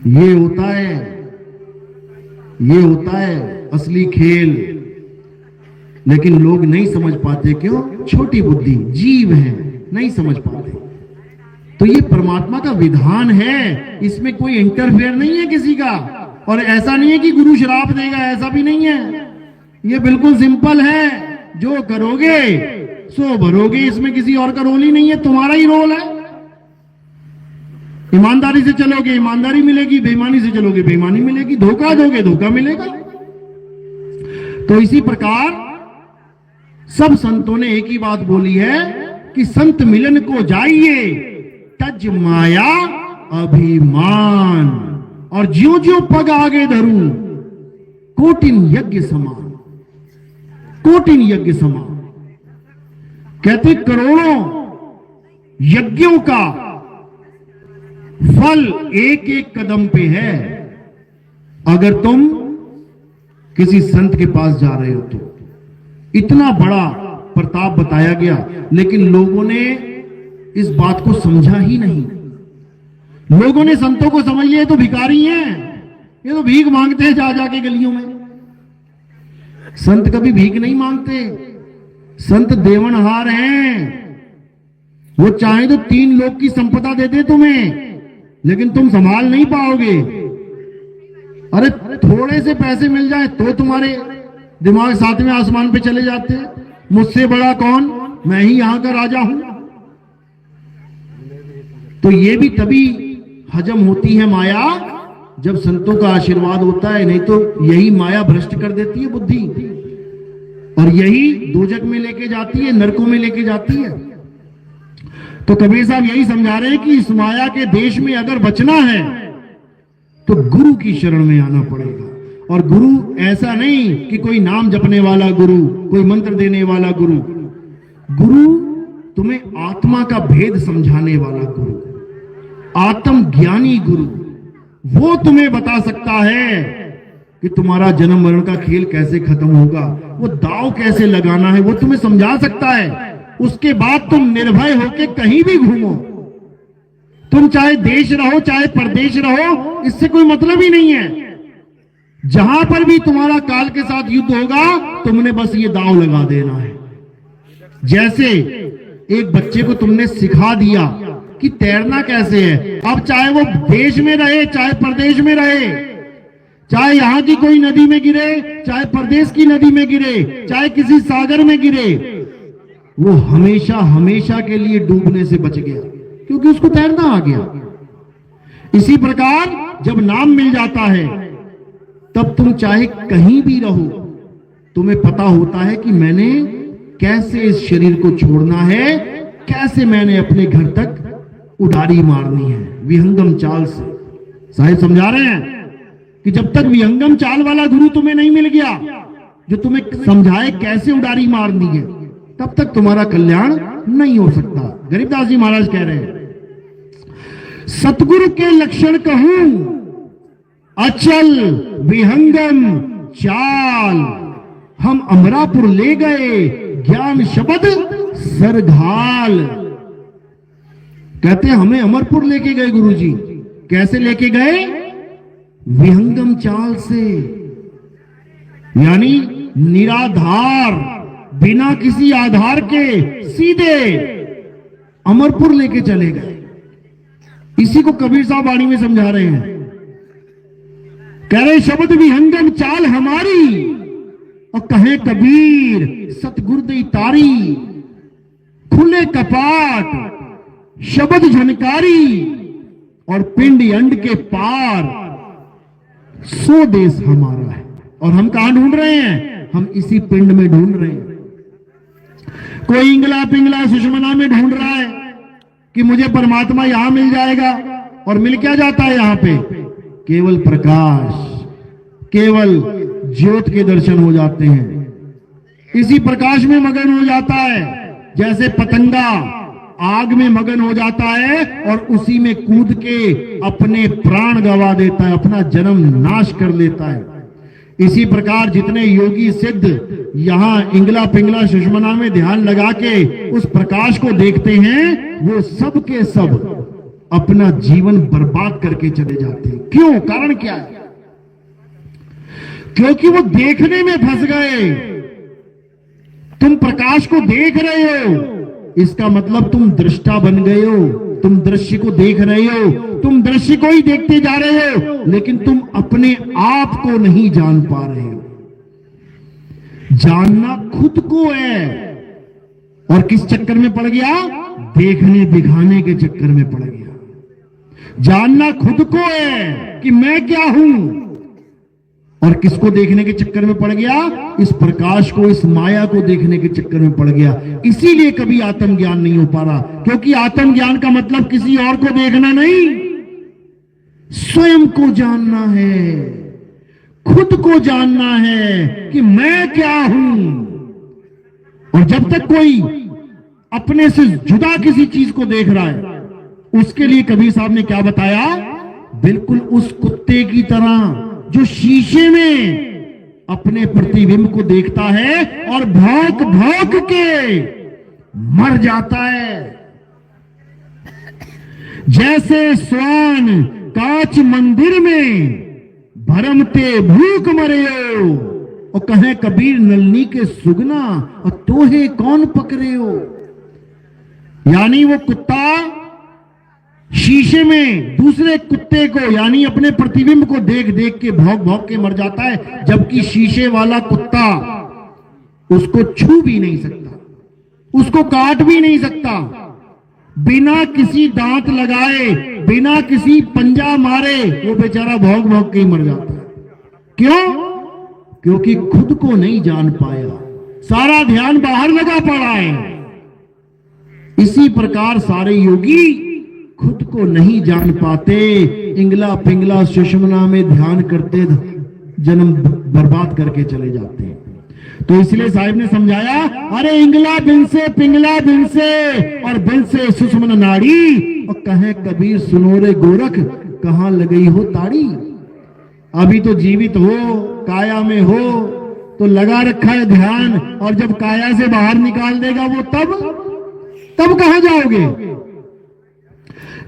ये होता है, ये होता है असली खेल। लेकिन लोग नहीं समझ पाते, क्यों? छोटी बुद्धि, जीव हैं, नहीं समझ पाते। तो ये परमात्मा का विधान है, इसमें कोई इंटरफेयर नहीं है किसी का। और ऐसा नहीं है कि गुरु श्राप देगा, ऐसा भी नहीं है। ये बिल्कुल सिंपल है, जो करोगे सो भरोगे, इसमें किसी और का रोल ही नहीं है, तुम्हारा ही रोल है। ईमानदारी से चलोगे ईमानदारी मिलेगी, बेईमानी से चलोगे बेईमानी मिलेगी, धोखा दोगे धोखा मिलेगा। तो इसी प्रकार सब संतों ने एक ही बात बोली है कि संत मिलन को जाइए, तज माया अभिमान। और ज्यो ज्यो पग आगे धरूं, कोटिन यज्ञ समान, कोटिन यज्ञ समान। कहते करोड़ों यज्ञों का फल एक एक कदम पे है। अगर तुम किसी संत के पास जा रहे हो तो इतना बड़ा प्रताप बताया गया, लेकिन लोगों ने इस बात को समझा ही नहीं। लोगों ने संतों को समझ लिया तो भिखारी हैं, ये तो भीख मांगते हैं जा जाके गलियों में। संत कभी भीख नहीं मांगते, संत देवनहार हैं। वो चाहे तो 3 लोक की संपदा दे दे तुम्हें, लेकिन तुम संभाल नहीं पाओगे। अरे थोड़े से पैसे मिल जाए तो तुम्हारे दिमाग 7वें आसमान पे चले जाते हैं। मुझसे बड़ा कौन, मैं ही यहां का राजा हूं। तो ये भी तभी हजम होती है माया जब संतों का आशीर्वाद होता है, नहीं तो यही माया भ्रष्ट कर देती है बुद्धि, और यही दोजक में लेके जाती है, नरकों में लेके जाती है। तो कबीर साहब यही समझा रहे हैं कि इस माया के देश में अगर बचना है तो गुरु की शरण में आना पड़ेगा। और गुरु ऐसा नहीं कि कोई नाम जपने वाला गुरु, कोई मंत्र देने वाला गुरु। गुरु तुम्हें आत्मा का भेद समझाने वाला गुरु, आत्म ज्ञानी गुरु। वो तुम्हें बता सकता है कि तुम्हारा जन्म मरण का खेल कैसे खत्म होगा, वो दांव कैसे लगाना है, वो तुम्हें समझा सकता है। उसके बाद तुम निर्भय होकर कहीं भी घूमो, तुम चाहे देश रहो चाहे परदेश रहो, इससे कोई मतलब ही नहीं है। जहां पर भी तुम्हारा काल के साथ युद्ध होगा, तुमने बस ये दांव लगा देना है। जैसे एक बच्चे को तुमने सिखा दिया कि तैरना कैसे है, अब चाहे वो देश में रहे चाहे परदेश में रहे, चाहे यहां की कोई नदी में गिरे चाहे परदेश की नदी में गिरे, चाहे किसी सागर में गिरे, वो हमेशा हमेशा के लिए डूबने से बच गया, क्योंकि उसको तैरना आ गया। इसी प्रकार जब नाम मिल जाता है तब तुम चाहे कहीं भी रहो, तुम्हें पता होता है कि मैंने कैसे इस शरीर को छोड़ना है, कैसे मैंने अपने घर तक उडारी मारनी है विहंगम चाल से। साहिब समझा रहे हैं कि जब तक विहंगम चाल वाला गुरु तुम्हें नहीं मिल गया जो तुम्हें समझाए कैसे उडारी मारनी है, तब तक तुम्हारा कल्याण नहीं हो सकता। गरीबदास जी महाराज कह रहे हैं, सतगुरु के लक्षण कहूं अचल विहंगम चाल, हम अमरापुर ले गए ज्ञान शब्द सरघाल। कहते हमें अमरपुर लेके गए गुरुजी। कैसे लेके गए? विहंगम चाल से, यानी निराधार, बिना किसी आधार के सीधे अमरपुर लेके चले गए। इसी को कबीर साहब वाणी में समझा रहे हैं। कह रहे शब्द विहंगम चाल हमारी, और कहे कबीर सतगुरुदेव तारी, खुले कपाट शब्द झनकारी, और पिंड अंड के पार सो देश हमारा है। और हम कहां ढूंढ रहे हैं? हम इसी पिंड में ढूंढ रहे हैं। कोई इंगला पिंगला सुषमना में ढूंढ रहा है कि मुझे परमात्मा यहां मिल जाएगा, और मिल क्या जाता है यहां पे? केवल प्रकाश, केवल ज्योत के दर्शन हो जाते हैं। इसी प्रकाश में मगन हो जाता है, जैसे पतंगा आग में मगन हो जाता है और उसी में कूद के अपने प्राण गंवा देता है, अपना जन्म नाश कर लेता है। इसी प्रकार जितने योगी सिद्ध यहां इंगला पिंगला सुषमना में ध्यान लगा के उस प्रकाश को देखते हैं, वो सब के सब अपना जीवन बर्बाद करके चले जाते हैं। क्यों? कारण क्या है? क्योंकि वो देखने में फंस गए। तुम प्रकाश को देख रहे हो, इसका मतलब तुम दृष्टा बन गए हो, तुम दृश्य को देख रहे हो, तुम दृश्य को ही देखते जा रहे हो, लेकिन तुम अपने आप को नहीं जान पा रहे हो। जानना खुद को है, और किस चक्कर में पड़ गया? देखने दिखाने के चक्कर में पड़ गया। जानना खुद को है कि मैं क्या हूं, और किसको देखने के चक्कर में पड़ गया? इस प्रकाश को, इस माया को देखने के चक्कर में पड़ गया। इसीलिए कभी आत्मज्ञान नहीं हो पा रहा, क्योंकि आत्मज्ञान का मतलब किसी और को देखना नहीं, स्वयं को जानना है, खुद को जानना है कि मैं क्या हूं। और जब तक कोई अपने से जुदा किसी चीज को देख रहा है, उसके लिए कबीर साहब ने क्या बताया, बिल्कुल उस कुत्ते की तरह जो शीशे में अपने प्रतिबिंब को देखता है और भौंक भौंक के मर जाता है। जैसे स्वान कांच मंदिर में भरमते भूख मरे हो, और कहे कबीर नलनी के सुगना और तोहे कौन पकड़े हो। यानी वो कुत्ता शीशे में दूसरे कुत्ते को यानी अपने प्रतिबिंब को देख देख के भौंक भौंक के मर जाता है, जबकि शीशे वाला कुत्ता उसको छू भी नहीं सकता, उसको काट भी नहीं सकता, बिना किसी दांत लगाए, बिना किसी पंजा मारे वो बेचारा भौंक भौंक के ही मर जाता है। क्यों? क्योंकि खुद को नहीं जान पाया, सारा ध्यान बाहर लगा पड़ा है। इसी प्रकार सारे योगी खुद को नहीं जान पाते, इंगला पिंगला सुषमना में ध्यान करते जन्म बर्बाद करके चले जाते हैं। तो इसलिए साहिब ने समझाया, अरे इंगला बिन से पिंगला बिन से और बिन से सुषमन नाड़ी, और कहे कबीर सुनो रे गोरख कहां लगई हो ताड़ी। अभी तो जीवित हो, काया में हो तो लगा रखा है ध्यान, और जब काया से बाहर निकाल देगा वो तब कहां जाओगे।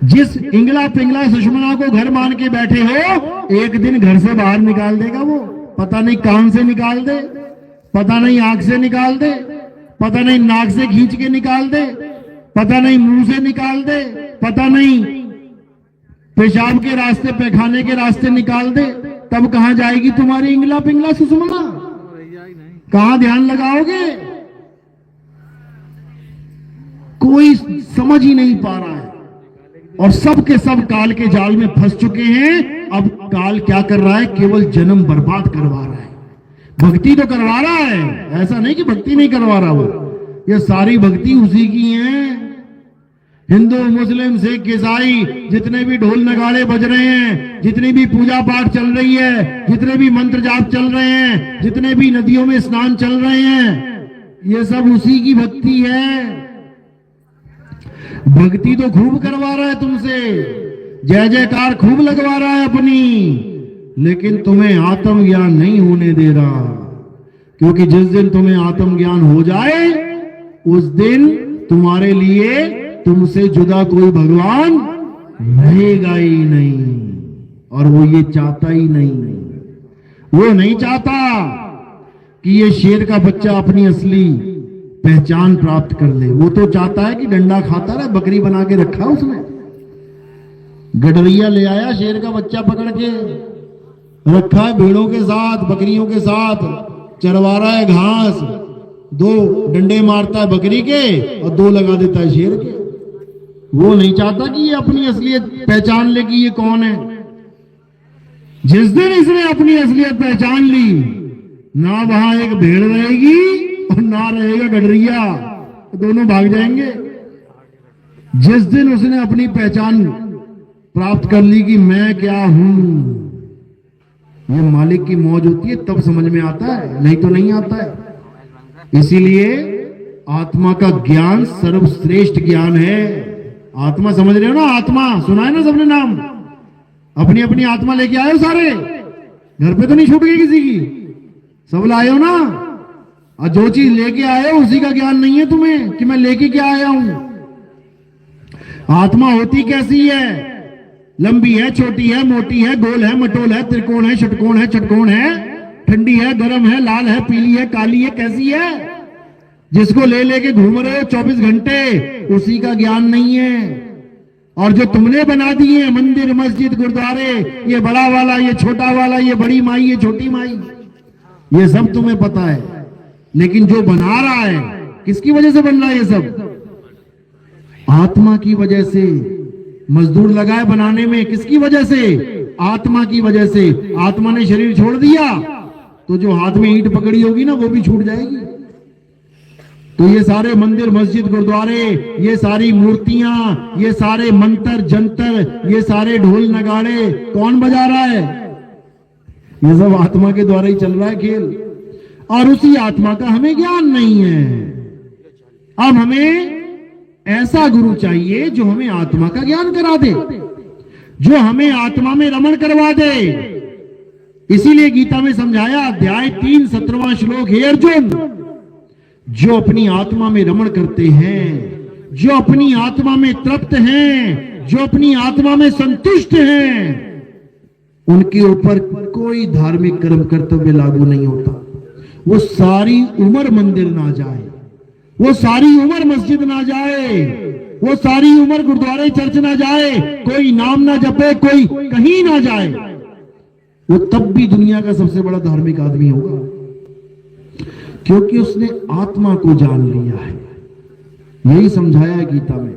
जिस इंगला पिंगला सुषमना को घर मान के बैठे हो, एक दिन घर से बाहर निकाल देगा वो। पता नहीं कान से निकाल दे, पता नहीं आंख से निकाल दे, पता नहीं नाक से खींच के निकाल दे, पता नहीं मुंह से निकाल दे, पता नहीं पेशाब के रास्ते पैखाने के रास्ते निकाल दे। तब कहां जाएगी तुम्हारी इंगला पिंगला सुषमना, कहां ध्यान लगाओगे। कोई समझ ही नहीं पा रहा है, और सब के सब काल के जाल में फंस चुके हैं। अब काल क्या कर रहा है, केवल जन्म बर्बाद करवा रहा है। भक्ति तो करवा रहा है, ऐसा नहीं कि भक्ति नहीं करवा रहा वो, ये सारी भक्ति उसी की है। हिंदू मुस्लिम सिख ईसाई जितने भी ढोल नगाड़े बज रहे हैं, जितनी भी पूजा पाठ चल रही है, जितने भी मंत्र जाप चल रहे हैं, जितने भी नदियों में स्नान चल रहे हैं, ये सब उसी की भक्ति है। भक्ति तो खूब करवा रहा है तुमसे, जय जयकार खूब लगवा रहा है अपनी, लेकिन तुम्हें आत्मज्ञान नहीं होने दे रहा। क्योंकि जिस दिन तुम्हें आत्मज्ञान हो जाए, उस दिन तुम्हारे लिए तुमसे जुदा कोई भगवान रहेगा ही नहीं, और वो ये चाहता ही नहीं। वो नहीं चाहता कि ये शेर का बच्चा अपनी असली पहचान प्राप्त कर ले। वो तो चाहता है कि डंडा खाता रहे, बकरी बना के रखा उसने, गडरिया ले आया, शेर का बच्चा पकड़ के रखा है, भेड़ों के साथ बकरियों के साथ चरवा रहा है घास, 2 डंडे मारता है बकरी के और 2 लगा देता है शेर के। वो नहीं चाहता कि ये अपनी असलियत पहचान ले कि ये कौन है। जिस दिन इसने अपनी असलियत पहचान ली, ना वहां एक भेड़ रहेगी और ना रहेगा गडरिया, दोनों भाग जाएंगे। जिस दिन उसने अपनी पहचान प्राप्त कर ली कि मैं क्या हूं, ये मालिक की मौज होती है, तब समझ में आता है, नहीं तो नहीं आता है। इसीलिए आत्मा का ज्ञान सर्वश्रेष्ठ ज्ञान है। आत्मा समझ रहे हो ना, आत्मा सुना है ना सबने नाम, अपनी अपनी आत्मा लेके आए हो सारे, घर पे तो नहीं छूट गई किसी की, सब लाए हो ना। और जो चीज लेके आए हो उसी का ज्ञान नहीं है तुम्हें कि मैं लेके क्या आया हूं। आत्मा होती कैसी है, लंबी है, छोटी है, मोटी है, गोल है, मटोल है, त्रिकोण है, षटकोण है, चटकोण है, ठंडी है, गर्म है, लाल है, पीली है, काली है, कैसी है। जिसको ले लेके घूम रहे हो 24 घंटे, उसी का ज्ञान नहीं है। और जो तुमने बना दिए मंदिर मस्जिद गुरुद्वारे, ये बड़ा वाला, ये छोटा वाला, ये बड़ी माई, ये छोटी माई, ये सब तुम्हें पता है। लेकिन जो बना रहा है, किसकी वजह से बन रहा है ये सब? आत्मा की वजह से। मजदूर लगाए बनाने में, किसकी वजह से? आत्मा की वजह से। आत्मा ने शरीर छोड़ दिया तो जो हाथ में ईंट पकड़ी होगी ना, वो भी छूट जाएगी। तो ये सारे मंदिर मस्जिद गुरुद्वारे, ये सारी मूर्तियां, ये सारे मंत्र जंतर, ये सारे ढोल नगाड़े कौन बजा रहा है? ये सब आत्मा के द्वारा ही चल रहा है खेल, और उसी आत्मा का हमें ज्ञान नहीं है। अब हमें ऐसा गुरु चाहिए जो हमें आत्मा का ज्ञान करा दे, जो हमें आत्मा में रमण करवा दे। इसीलिए गीता में समझाया, अध्याय 3 17वां श्लोक, हे अर्जुन, जो अपनी आत्मा में रमण करते हैं, जो अपनी आत्मा में तृप्त हैं, जो अपनी आत्मा में संतुष्ट हैं, उनके ऊपर कोई धार्मिक कर्म कर्तव्य लागू नहीं होता। वो सारी उम्र मंदिर ना जाए, वो सारी उम्र मस्जिद ना जाए, वो सारी उम्र गुरुद्वारे चर्च ना जाए, कोई नाम ना जपे, कोई कहीं ना जाए, वो तब भी दुनिया का सबसे बड़ा धार्मिक आदमी होगा, क्योंकि उसने आत्मा को जान लिया है। यही समझाया है गीता में,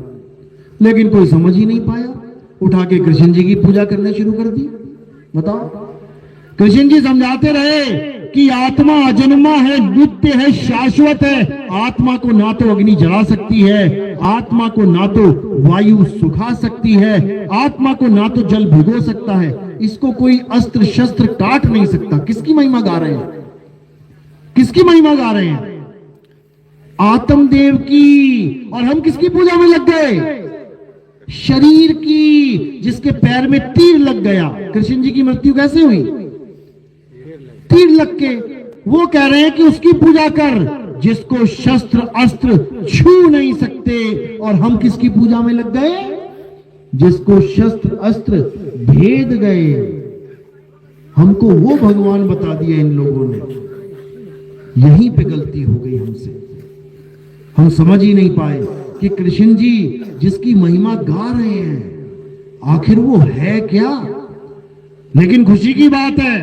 लेकिन कोई समझ ही नहीं पाया, उठा के कृष्ण जी की पूजा करने शुरू कर दी। बताओ, कृष्ण जी समझाते रहे कि आत्मा अजन्मा है, नित्य है, शाश्वत है। आत्मा को ना तो अग्नि जला सकती है, आत्मा को ना तो वायु सुखा सकती है, आत्मा को ना तो जल भिगो सकता है, इसको कोई अस्त्र शस्त्र काट नहीं सकता। किसकी महिमा गा रहे हैं? किसकी महिमा गा रहे हैं? आत्मदेव की। और हम किसकी पूजा में लग गए? शरीर की, जिसके पैर में तीर लग गया। कृष्ण जी की मृत्यु कैसे हुई? तीर लग के। वो कह रहे हैं कि उसकी पूजा कर जिसको शस्त्र अस्त्र छू नहीं सकते, और हम किसकी पूजा में लग गए? जिसको शस्त्र अस्त्र भेद गए। हमको वो भगवान बता दिया इन लोगों ने। यहीं पे गलती हो गई हमसे। हम समझ ही नहीं पाए कि कृष्ण जी जिसकी महिमा गा रहे हैं, आखिर वो है क्या। लेकिन खुशी की बात है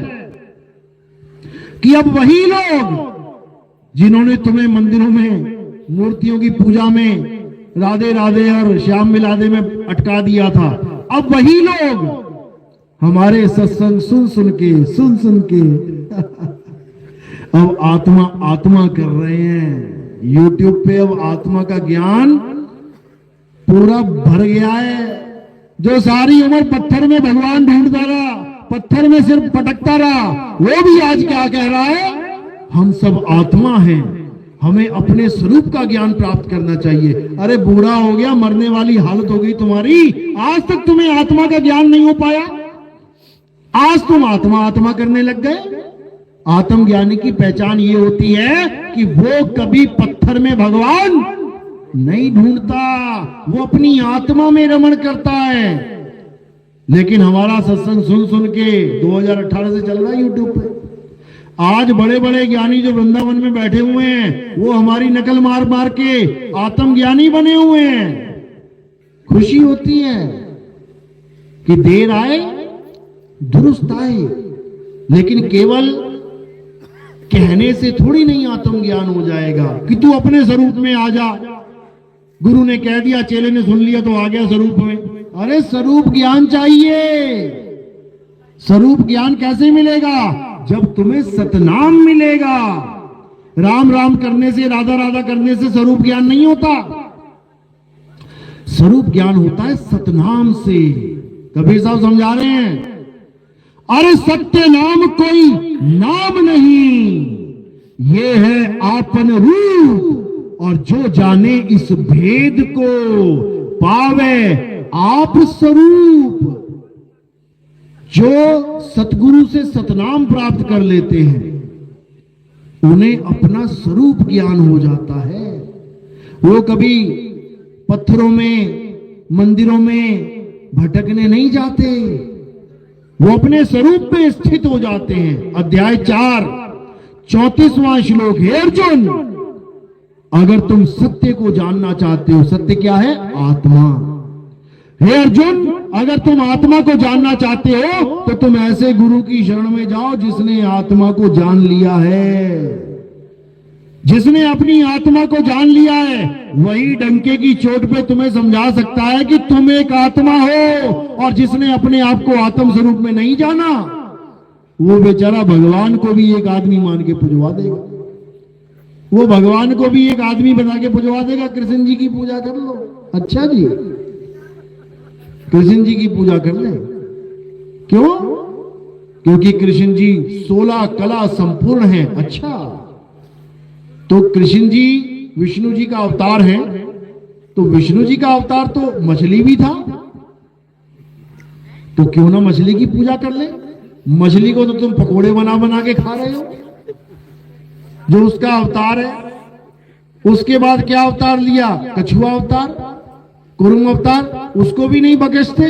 कि अब वही लोग जिन्होंने तुम्हें मंदिरों में मूर्तियों की पूजा में राधे राधे और श्याम मिलादे में अटका दिया था, अब वही लोग हमारे सत्संग सुन सुन के अब आत्मा आत्मा कर रहे हैं। YouTube पे अब आत्मा का ज्ञान पूरा भर गया है। जो सारी उम्र पत्थर में भगवान ढूंढता रहा, पत्थर में सिर्फ पटकता रहा, वो भी आज क्या कह रहा है? हम सब आत्मा हैं, हमें अपने स्वरूप का ज्ञान प्राप्त करना चाहिए। अरे बूढ़ा हो गया, मरने वाली हालत हो गई तुम्हारी, आज तक तुम्हें आत्मा का ज्ञान नहीं हो पाया। आज तुम आत्मा आत्मा करने लग गए। आत्मज्ञानी की पहचान ये होती है कि वो कभी पत्थर में भगवान नहीं ढूंढता, वो अपनी आत्मा में रमण करता है। लेकिन हमारा सत्संग सुन सुन के 2018 से चल रहा है YouTube पे। आज बड़े बड़े ज्ञानी जो वृंदावन में बैठे हुए हैं, वो हमारी नकल मार मार के आत्मज्ञानी बने हुए हैं। खुशी होती है कि देर आए दुरुस्त आए, लेकिन केवल कहने से थोड़ी नहीं आत्मज्ञान हो जाएगा कि तू अपने स्वरूप में आ जा। गुरु ने कह दिया, चेले ने सुन लिया तो आ गया स्वरूप में। अरे स्वरूप ज्ञान चाहिए। स्वरूप ज्ञान कैसे मिलेगा? जब तुम्हें सतनाम मिलेगा। राम राम करने से, राधा राधा करने से स्वरूप ज्ञान नहीं होता। स्वरूप ज्ञान होता है सतनाम से। कबीर साहब समझा रहे हैं, अरे सत्य नाम कोई नाम नहीं, ये है आपन रूप, और जो जाने इस भेद को पावे आप स्वरूप। जो सतगुरु से सतनाम प्राप्त कर लेते हैं, उन्हें अपना स्वरूप ज्ञान हो जाता है। वो कभी पत्थरों में, मंदिरों में भटकने नहीं जाते, वो अपने स्वरूप में स्थित हो जाते हैं। अध्याय 4 34वां श्लोक, हे अर्जुन, अगर तुम सत्य को जानना चाहते हो, सत्य क्या है? आत्मा। हे अर्जुन, अगर तुम आत्मा को जानना चाहते हो तो तुम ऐसे गुरु की शरण में जाओ जिसने आत्मा को जान लिया है। जिसने अपनी आत्मा को जान लिया है, वही डंके की चोट पे तुम्हें समझा सकता है कि तुम एक आत्मा हो। और जिसने अपने आप को आत्म स्वरूप में नहीं जाना, वो बेचारा भगवान को भी एक आदमी मान के पुजवा देगा। वो भगवान को भी एक आदमी बना के पुजवा देगा, कृष्ण जी की पूजा कर लो। अच्छा जी, कृष्ण जी की पूजा कर ले। क्यों? क्योंकि कृष्ण जी 16 कला संपूर्ण हैं। अच्छा, तो कृष्ण जी विष्णु जी का अवतार है, तो विष्णु जी का अवतार तो मछली भी था, तो क्यों ना मछली की पूजा कर ले। मछली को तो तुम पकोड़े बना बना के खा रहे हो, जो उसका अवतार है। उसके बाद क्या अवतार लिया? कछुआ अवतार, कुरुंग अवतार, उसको भी नहीं बख्शते।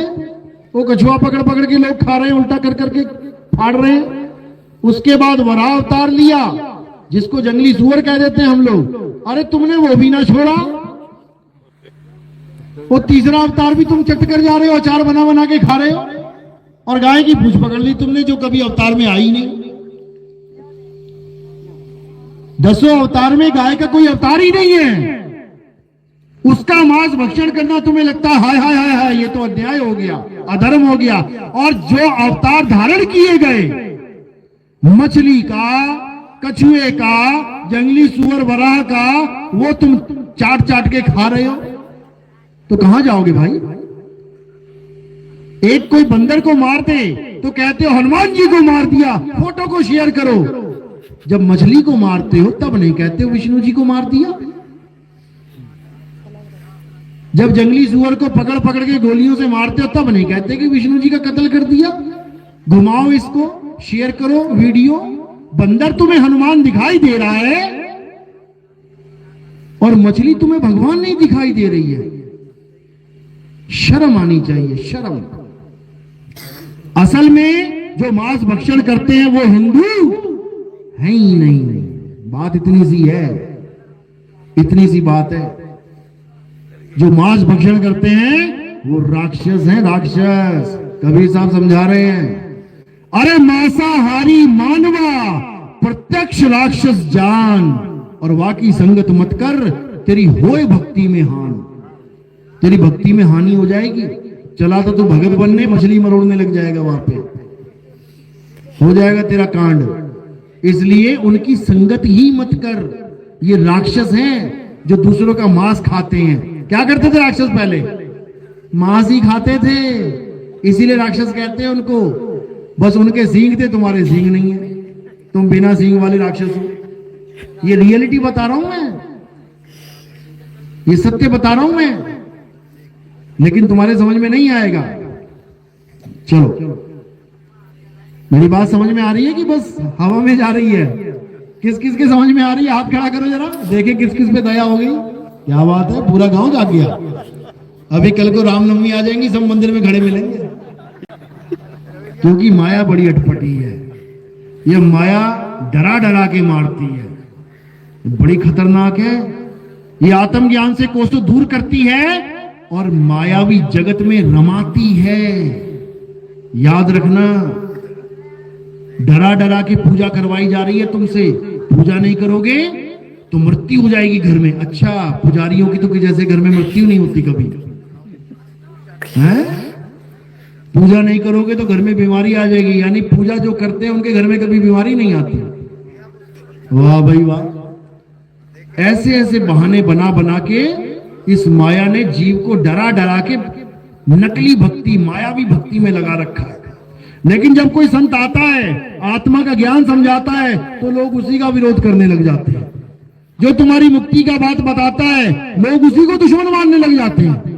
वो कछुआ पकड़ पकड़ के लोग खा रहे हैं, उल्टा कर करके फाड़ रहे हैं। उसके बाद वराह अवतार लिया, जिसको जंगली सुअर कह देते हैं हम लोग। अरे तुमने वो भी ना छोड़ा। वो तीसरा अवतार भी तुम चट कर जा रहे हो, अचार बना बना के खा रहे हो। और गाय की पूंछ पकड़ ली तुमने, जो कभी अवतार में आई नहीं। 10 अवतार में गाय का कोई अवतार ही नहीं है। उसका मांस भक्षण करना तुम्हें लगता है हाय हाय हाय हाय, ये तो अन्याय हो गया, अधर्म हो गया। और जो अवतार धारण किए गए, मछली का, कछुए का, जंगली सुअर वराह का, वो तुम चाट चाट के खा रहे हो, तो कहां जाओगे भाई? एक कोई बंदर को मार दे तो कहते हो हनुमान जी को मार दिया, फोटो को शेयर करो। जब मछली को मारते हो तब नहीं कहते हो विष्णु जी को मार दिया। जब जंगली सुअर को पकड़ पकड़ के गोलियों से मारते हो तब नहीं कहते कि विष्णु जी का कत्ल कर दिया। घुमाओ इसको, शेयर करो वीडियो। बंदर तुम्हें हनुमान दिखाई दे रहा है और मछली तुम्हें भगवान नहीं दिखाई दे रही है। शर्म आनी चाहिए, शर्म। असल में जो मांस भक्षण करते हैं वो हिंदू है ही नहीं। बात इतनी सी है, इतनी सी बात है। जो मांस भक्षण करते हैं वो राक्षस हैं, राक्षस। कबीर साहब समझा रहे हैं, अरे मांसाहारी मानवा प्रत्यक्ष राक्षस जान, और वाकी संगत मत कर, तेरी होए भक्ति में हान। तेरी भक्ति में हानि हो जाएगी। चला तो तू भगत बनने, मछली मरोड़ने लग जाएगा, वहां पे हो जाएगा तेरा कांड। इसलिए उनकी संगत ही मत कर। ये राक्षस हैं जो दूसरों का मांस खाते हैं। क्या करते थे राक्षस? पहले मांस ही खाते थे, इसीलिए राक्षस कहते हैं उनको। बस उनके सींग थे, तुम्हारे सींग नहीं है, तुम बिना सींग वाले राक्षस हो। ये रियलिटी बता रहा हूं मैं, ये सत्य बता रहा हूं मैं, लेकिन तुम्हारे समझ में नहीं आएगा। चलो, मेरी बात समझ में आ रही है कि बस हवा में जा रही है? किस किस के समझ में आ रही है? हाथ खड़ा करो जरा, देखें किस किस पे दया हो गई। क्या बात है, पूरा गांव जाग गया। अभी कल को रामनवमी आ जाएंगी, सब मंदिर में खड़े मिलेंगे। क्योंकि माया बड़ी अटपटी है। ये माया डरा डरा के मारती है, बड़ी खतरनाक है। ये आत्मज्ञान से कोसों दूर करती है और मायावी जगत में रमाती है। याद रखना, डरा डरा के पूजा करवाई जा रही है तुमसे। पूजा नहीं करोगे तो मृत्यु हो जाएगी घर में। अच्छा, पुजारियों की तो जैसे घर में मृत्यु नहीं होती कभी है? पूजा नहीं करोगे तो घर में बीमारी आ जाएगी। यानी पूजा जो करते हैं उनके घर में कभी बीमारी नहीं आती। वाह भाई वाह। ऐसे ऐसे बहाने बना बना के इस माया ने जीव को डरा डरा के नकली भक्ति, मायावी भक्ति में लगा रखा है। लेकिन जब कोई संत आता है, आत्मा का ज्ञान समझाता है, तो लोग उसी का विरोध करने लग जाते हैं। जो तुम्हारी मुक्ति का बात बताता है, लोग उसी को दुश्मन मानने लग जाते हैं।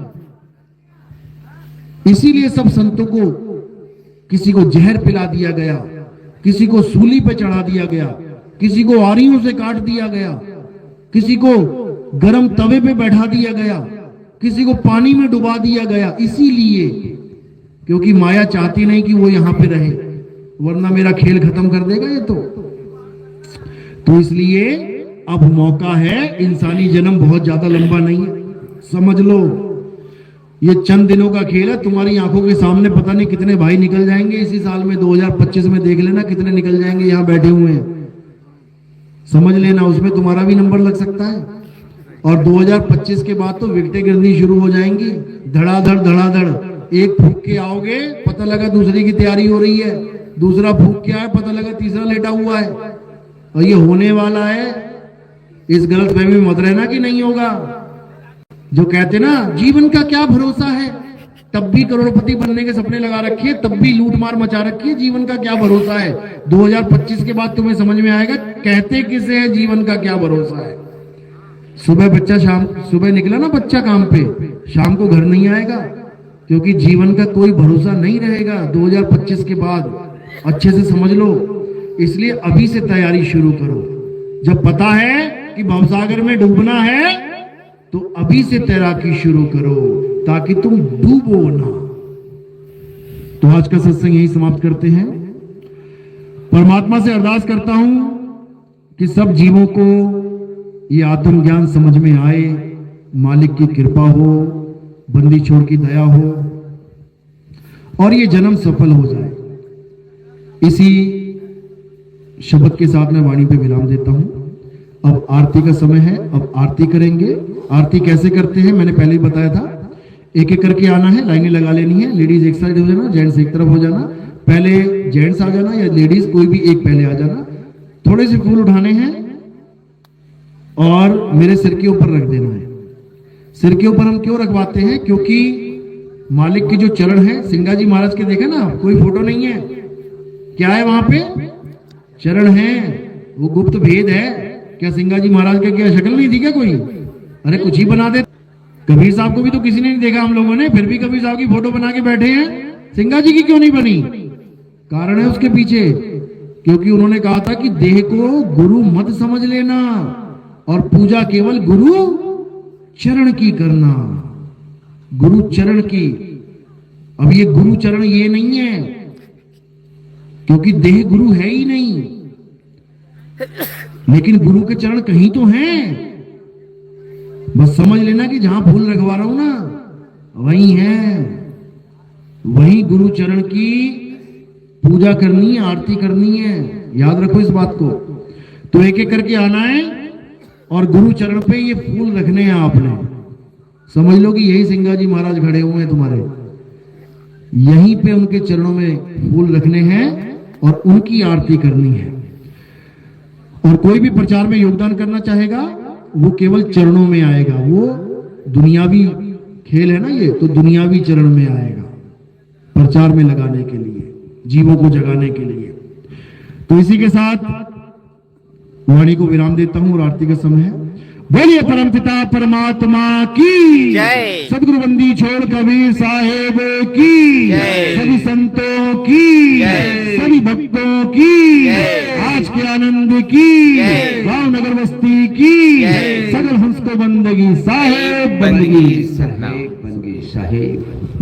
इसीलिए सब संतों को, किसी को जहर पिला दिया गया, किसी को सूली पे चढ़ा दिया गया, किसी को आरियों से काट दिया गया, किसी को गरम तवे पे बैठा दिया गया, किसी को पानी में डुबा दिया गया। इसीलिए क्योंकि माया चाहती नहीं कि वो यहां पे रहे, वरना मेरा खेल खत्म कर देगा ये तो इसलिए अब मौका है। इंसानी जन्म बहुत ज्यादा लंबा नहीं है, समझ लो। ये चंद दिनों का खेल है। तुम्हारी आंखों के सामने पता नहीं कितने भाई निकल जाएंगे इसी साल में। 2025 में देख लेना कितने निकल जाएंगे यहां बैठे हुए हैं, समझ लेना। उसमें तुम्हारा भी नंबर लग सकता है। और 2025 के बाद तो विकटें गिरनी शुरू हो जाएंगी, धड़ाधड़ धड़ाधड़। एक फूंक के आओगे, पता लगा दूसरी की तैयारी हो रही है, दूसरा फूंक के आया, पता लगा तीसरा लेटा हुआ है। और ये होने वाला है इस गलतफहमी में मत रहना कि नहीं होगा। जो कहते ना जीवन का क्या भरोसा है, तब भी करोड़पति बनने के सपने लगा रखिए, तब भी लूट मार मचा रखी है, जीवन का क्या भरोसा है। 2025 के बाद तुम्हें समझ में आएगा कहते किसे है जीवन का क्या भरोसा है। सुबह निकला ना बच्चा काम पे, शाम को घर नहीं आएगा, क्योंकि जीवन का कोई भरोसा नहीं रहेगा 2025 के बाद। अच्छे से समझ लो, इसलिए अभी से तैयारी शुरू करो। जब पता है कि भवसागर में डूबना है तो अभी से तैराकी शुरू करो, ताकि तुम डूबो ना। तो आज का सत्संग यही समाप्त करते हैं। परमात्मा से अरदास करता हूं कि सब जीवों को ये आत्मज्ञान समझ में आए, मालिक की कृपा हो, बंदी छोड़ की दया हो और ये जन्म सफल हो जाए। इसी शब्द के साथ मैं वाणी पे विराम देता हूं। अब आरती का समय है, अब आरती करेंगे। आरती कैसे करते हैं मैंने पहले ही बताया था। एक एक करके आना है, लाइनें लगा लेनी है। लेडीज एक साइड हो जाना, जेंट्स एक तरफ हो जाना। पहले जेंट्स आ जाना या लेडीज कोई भी एक पहले आ जाना। थोड़े से फूल उठाने हैं और मेरे सिर के ऊपर रख देना है। सिर के ऊपर हम क्यों रखवाते हैं? क्योंकि मालिक की जो चरण है, सिंगा जी महाराज के देखे ना, कोई फोटो नहीं है, क्या है वहां पे? चरण है, वो गुप्त भेद है। क्या सिंगा जी महाराज का क्या शक्ल नहीं थी क्या कोई? अरे कुछ ही बना दे। कबीर साहब को भी तो किसी ने नहीं देखा हम लोगों ने, फिर भी कबीर साहब की फोटो बना के बैठे हैं। सिंगा जी की क्यों नहीं बनी? कारण है उसके पीछे, क्योंकि उन्होंने कहा था कि देह को गुरु मत समझ लेना और पूजा केवल गुरु चरण की करना, गुरु चरण की। अब ये गुरु चरण ये नहीं है, क्योंकि देह गुरु है ही नहीं, लेकिन गुरु के चरण कहीं तो हैं। बस समझ लेना कि जहां फूल रखवा रहा हूं ना वही है, वही गुरु चरण की पूजा करनी है, आरती करनी है। याद रखो इस बात को। तो एक एक करके आना है और गुरु चरण पे ये फूल रखने हैं आपने। समझ लो कि यही सिंगा जी महाराज खड़े हुए हैं तुम्हारे, यहीं पे उनके चरणों में फूल रखने हैं और उनकी आरती करनी है। और कोई भी प्रचार में योगदान करना चाहेगा वो केवल चरणों में आएगा। वो दुनियावी खेल है ना ये, तो दुनियावी चरण में आएगा प्रचार में लगाने के लिए, जीवों को जगाने के लिए। तो इसी के साथ वाणी को विराम देता हूं और आरती का समय है। बोलिए परमपिता परमात्मा की जय। सदगुरु बंदी छोड़ कबीर साहेब की जय। सभी संतों की जय। सभी भक्तों की जय। आज के आनंद की जय। गांव नगर बस्ती की जय। सगल हंस को बंदगी साहेब बंदगी। साहेब बंदगी साहेब।